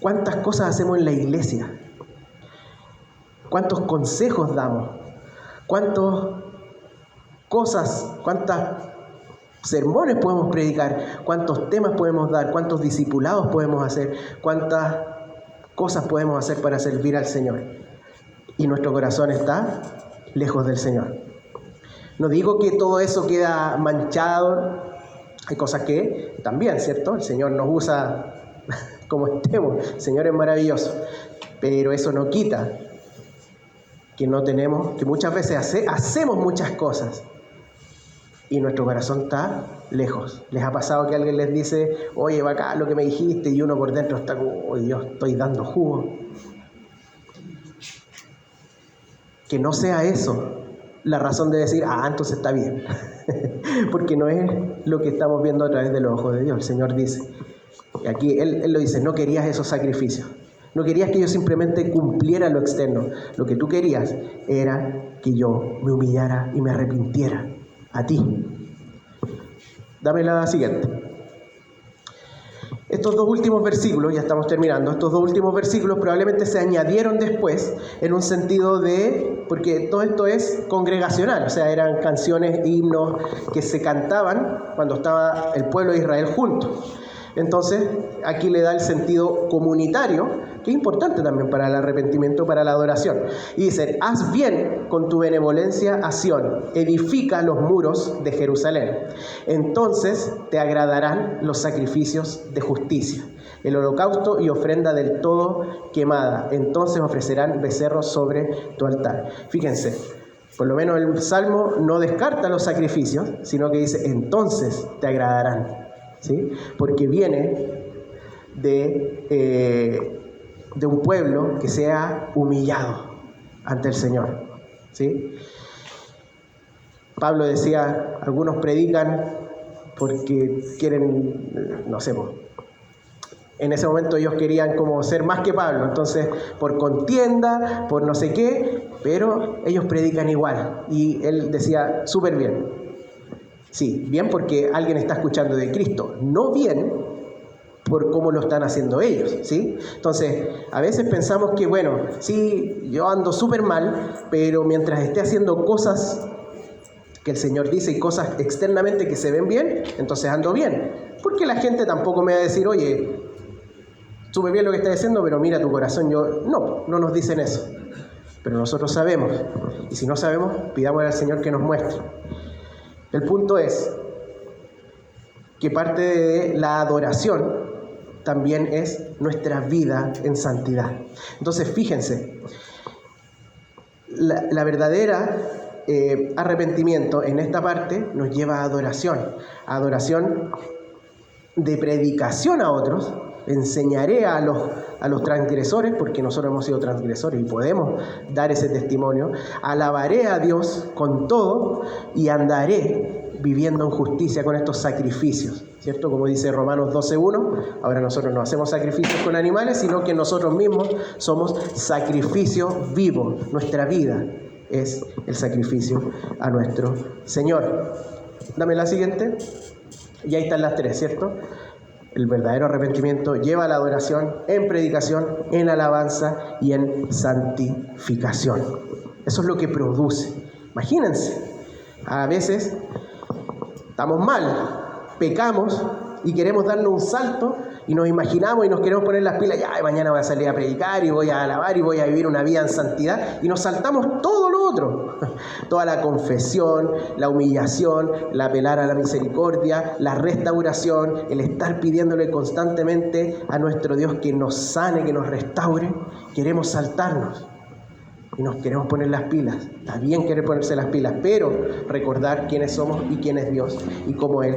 ¿Cuántas cosas hacemos en la iglesia? ¿Cuántos consejos damos? ¿Cuántas sermones podemos predicar? ¿Cuántos temas podemos dar? ¿Cuántos discipulados podemos hacer? ¿Cuántas cosas podemos hacer para servir al Señor? Y nuestro corazón está lejos del Señor. No digo que todo eso queda manchado. Hay cosas que también, ¿cierto? El Señor nos usa como estemos. El Señor es maravilloso. Pero eso no quita que muchas veces hacemos muchas cosas y nuestro corazón está lejos. ¿Les ha pasado que alguien les dice, oye, bacán lo que me dijiste? Y uno por dentro está como, oye, yo estoy dando jugo. Que no sea eso. la razón de decir, entonces está bien. Porque no es lo que estamos viendo a través de los ojos de Dios. El Señor dice, y aquí Él lo dice, no querías esos sacrificios. No querías que yo simplemente cumpliera lo externo. Lo que tú querías era que yo me humillara y me arrepintiera a ti. Dame la siguiente. Estos dos últimos versículos, ya estamos terminando, estos dos últimos versículos probablemente se añadieron después en un sentido de, porque todo esto es congregacional, o sea, eran canciones, himnos que se cantaban cuando estaba el pueblo de Israel junto. Entonces, aquí le da el sentido comunitario, que es importante también para el arrepentimiento, para la adoración. Y dice, haz bien con tu benevolencia a Sión, edifica los muros de Jerusalén. Entonces te agradarán los sacrificios de justicia, el holocausto y ofrenda del todo quemada. Entonces ofrecerán becerros sobre tu altar. Fíjense, por lo menos el Salmo no descarta los sacrificios, sino que dice, entonces te agradarán. ¿Sí? Porque viene de un pueblo que se ha humillado ante el Señor. ¿Sí? Pablo decía, algunos predican porque quieren, no sé, en ese momento ellos querían como ser más que Pablo, entonces por contienda, por no sé qué, pero ellos predican igual. Y él decía, súper bien. Sí, bien porque alguien está escuchando de Cristo, no bien por cómo lo están haciendo ellos, ¿sí? Entonces, a veces pensamos que, bueno, sí, yo ando súper mal, pero mientras esté haciendo cosas que el Señor dice y cosas externamente que se ven bien, entonces ando bien. Porque la gente tampoco me va a decir, oye, súper bien lo que estás diciendo, pero mira tu corazón. No nos dicen eso. Pero nosotros sabemos, y si no sabemos, pidamos al Señor que nos muestre. El punto es que parte de la adoración también es nuestra vida en santidad. Entonces, fíjense, la verdadera arrepentimiento en esta parte nos lleva a adoración de predicación a otros. Enseñaré a los transgresores, porque nosotros hemos sido transgresores y podemos dar ese testimonio. Alabaré a Dios con todo y andaré viviendo en justicia con estos sacrificios, ¿cierto? Como dice Romanos 12:1, ahora nosotros no hacemos sacrificios con animales, sino que nosotros mismos somos sacrificio vivo. Nuestra vida es el sacrificio a nuestro Señor. Dame la siguiente. Y ahí están las tres, ¿cierto? El verdadero arrepentimiento lleva a la adoración en predicación, en alabanza y en santificación. Eso es lo que produce. Imagínense, a veces estamos mal, pecamos y queremos darnos un salto y nos imaginamos y nos queremos poner las pilas, ya mañana voy a salir a predicar y voy a alabar y voy a vivir una vida en santidad, y nos saltamos todo lo otro, toda la confesión, la humillación, el apelar a la misericordia, la restauración, el estar pidiéndole constantemente a nuestro Dios que nos sane, que nos restaure. Queremos saltarnos y nos queremos poner las pilas. Está bien querer ponerse las pilas, pero recordar quiénes somos y quién es Dios y cómo Él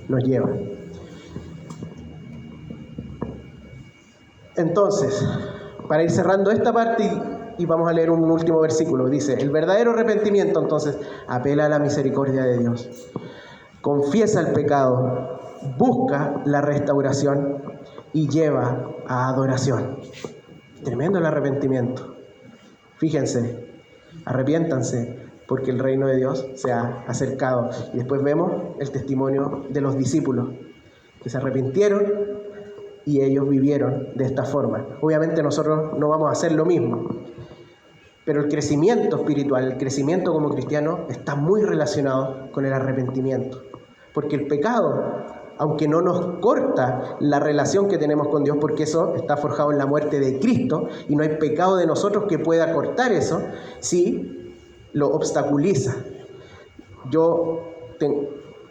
nos lleva. Entonces, para ir cerrando esta parte y vamos a leer un último versículo, dice, el verdadero arrepentimiento entonces apela a la misericordia de Dios, confiesa el pecado, busca la restauración y lleva a adoración. Tremendo el arrepentimiento. Fíjense, arrepiéntanse porque el reino de Dios se ha acercado. Y después vemos el testimonio de los discípulos que se arrepintieron y ellos vivieron de esta forma. Obviamente nosotros no vamos a hacer lo mismo, pero el crecimiento espiritual, el crecimiento como cristiano está muy relacionado con el arrepentimiento, porque el pecado, aunque no nos corta la relación que tenemos con Dios, porque eso está forjado en la muerte de Cristo y no hay pecado de nosotros que pueda cortar eso, sí lo obstaculiza. Yo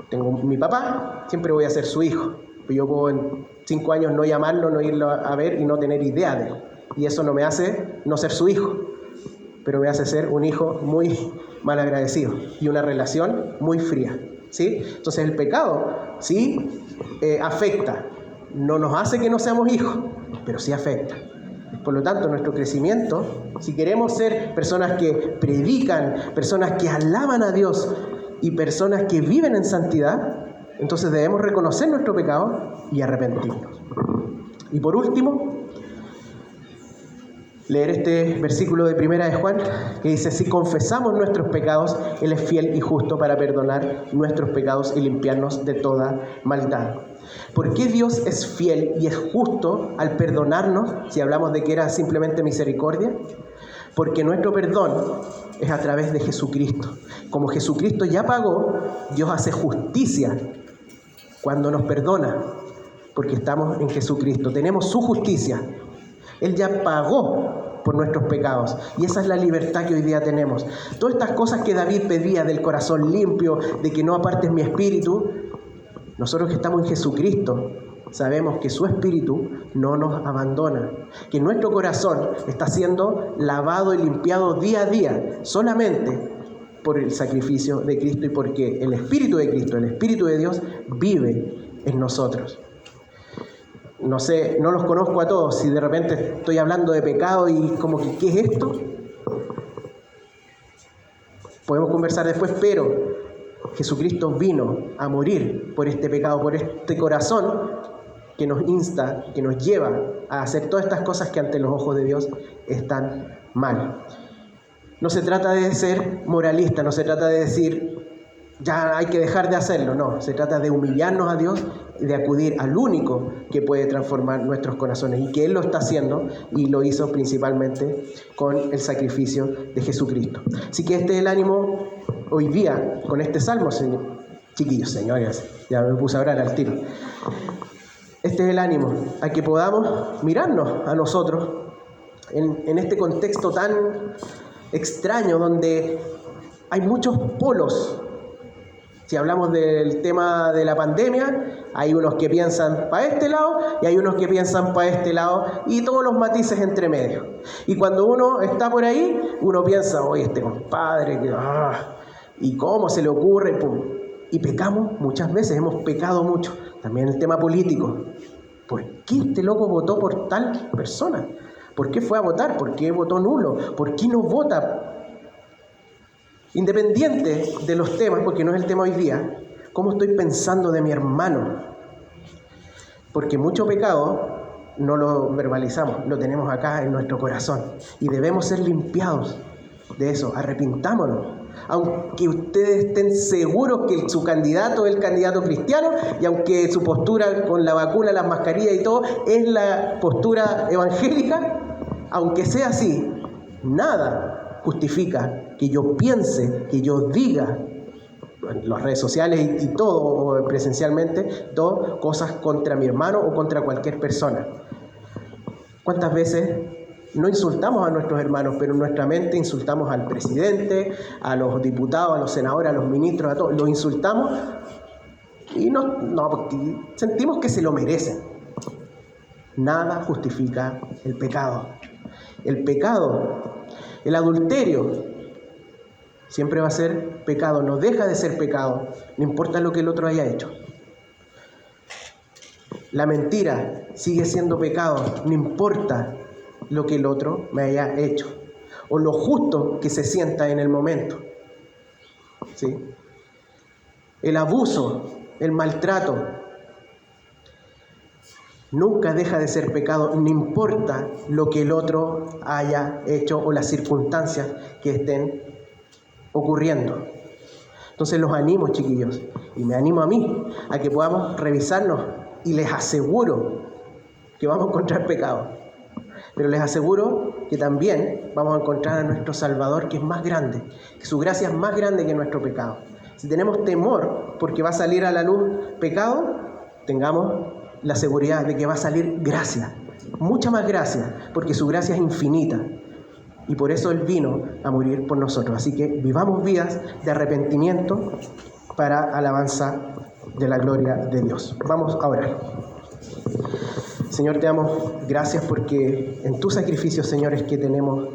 tengo mi papá, siempre voy a ser su hijo. Yo puedo en 5 años no llamarlo, no irlo a ver y no tener idea de él. Y eso no me hace no ser su hijo, pero me hace ser un hijo muy mal agradecido y una relación muy fría, ¿sí? Entonces el pecado sí afecta, no nos hace que no seamos hijos, pero sí afecta. Por lo tanto, nuestro crecimiento, si queremos ser personas que predican, personas que alaban a Dios y personas que viven en santidad, entonces debemos reconocer nuestro pecado y arrepentirnos. Y por último, leer este versículo de 1 de Juan, que dice: si confesamos nuestros pecados, Él es fiel y justo para perdonar nuestros pecados y limpiarnos de toda maldad. ¿Por qué Dios es fiel y es justo al perdonarnos, si hablamos de que era simplemente misericordia? Porque nuestro perdón es a través de Jesucristo. Como Jesucristo ya pagó, Dios hace justicia cuando nos perdona, porque estamos en Jesucristo. Tenemos su justicia. Él ya pagó por nuestros pecados. Y esa es la libertad que hoy día tenemos. Todas estas cosas que David pedía del corazón limpio, de que no apartes mi espíritu, nosotros que estamos en Jesucristo sabemos que su espíritu no nos abandona, que nuestro corazón está siendo lavado y limpiado día a día solamente por el sacrificio de Cristo y porque el Espíritu de Cristo, el Espíritu de Dios, vive en nosotros. No sé, no los conozco a todos, si de repente estoy hablando de pecado y como que, ¿qué es esto? Podemos conversar después, pero Jesucristo vino a morir por este pecado, por este corazón que nos insta, que nos lleva a hacer todas estas cosas que ante los ojos de Dios están mal. No se trata de ser moralista, no se trata de decir, ya hay que dejar de hacerlo, no. Se trata de humillarnos a Dios y de acudir al único que puede transformar nuestros corazones y que Él lo está haciendo y lo hizo principalmente con el sacrificio de Jesucristo. Así que este es el ánimo hoy día con este salmo, chiquillos, señores, ya me puse a orar al tiro. Este es el ánimo, a que podamos mirarnos a nosotros en este contexto tan extraño donde hay muchos polos. Si hablamos del tema de la pandemia, hay unos que piensan para este lado y hay unos que piensan para este lado y todos los matices entre medio. Y cuando uno está por ahí, uno piensa, oye, este compadre, ¿y cómo se le ocurre? Pum. Y pecamos muchas veces, hemos pecado mucho. También el tema político. ¿Por qué este loco votó por tal persona? ¿Por qué fue a votar? ¿Por qué votó nulo? ¿Por qué no vota? Independiente de los temas, porque no es el tema hoy día, ¿cómo estoy pensando de mi hermano? Porque mucho pecado no lo verbalizamos, lo tenemos acá en nuestro corazón y debemos ser limpiados de eso. Arrepintámonos. Aunque ustedes estén seguros que su candidato es el candidato cristiano y aunque su postura con la vacuna, las mascarillas y todo es la postura evangélica, aunque sea así, nada justifica que yo piense, que yo diga en las redes sociales y todo, o presencialmente, todo, cosas contra mi hermano o contra cualquier persona. ¿Cuántas veces no insultamos a nuestros hermanos, pero en nuestra mente insultamos al presidente, a los diputados, a los senadores, a los ministros, a todos? Los insultamos y porque sentimos que se lo merecen. Nada justifica el pecado. El pecado, el adulterio, siempre va a ser pecado, no deja de ser pecado, no importa lo que el otro haya hecho. La mentira sigue siendo pecado, no importa lo que el otro me haya hecho, o lo justo que se sienta en el momento. ¿Sí? El abuso, el maltrato, nunca deja de ser pecado, no importa lo que el otro haya hecho o las circunstancias que estén ocurriendo. Entonces los animo, chiquillos, y me animo a mí, a que podamos revisarnos, y les aseguro que vamos a encontrar pecado, pero les aseguro que también vamos a encontrar a nuestro Salvador, que es más grande, que su gracia es más grande que nuestro pecado. Si tenemos temor porque va a salir a la luz pecado, tengamos la seguridad de que va a salir gracia, mucha más gracia, porque su gracia es infinita. Y por eso Él vino a morir por nosotros. Así que vivamos vidas de arrepentimiento para alabanza de la gloria de Dios. Vamos a orar. Señor, te damos gracias porque en tu sacrificio, Señor, es que tenemos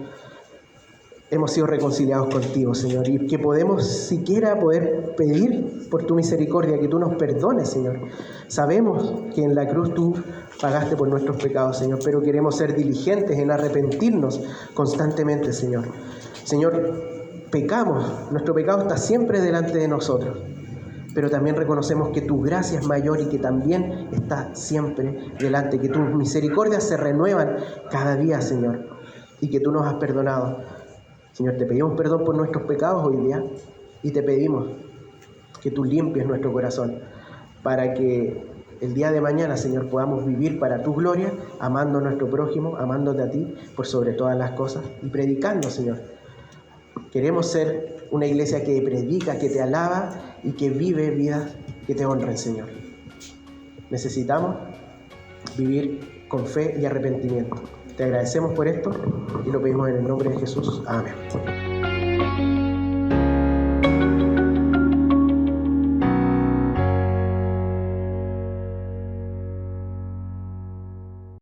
hemos sido reconciliados contigo, Señor, y que podemos siquiera poder pedir por tu misericordia, que tú nos perdones, Señor. Sabemos que en la cruz tú pagaste por nuestros pecados, Señor, pero queremos ser diligentes en arrepentirnos constantemente, Señor. Señor, pecamos, nuestro pecado está siempre delante de nosotros, pero también reconocemos que tu gracia es mayor y que también está siempre delante, que tus misericordias se renuevan cada día, Señor, y que tú nos has perdonado. Señor, te pedimos perdón por nuestros pecados hoy día y te pedimos que tú limpies nuestro corazón para que el día de mañana, Señor, podamos vivir para tu gloria, amando a nuestro prójimo, amándote a ti por sobre todas las cosas y predicando, Señor. Queremos ser una iglesia que predica, que te alaba y que vive vidas que te honren, Señor. Necesitamos vivir con fe y arrepentimiento. Te agradecemos por esto y lo pedimos en el nombre de Jesús. Amén.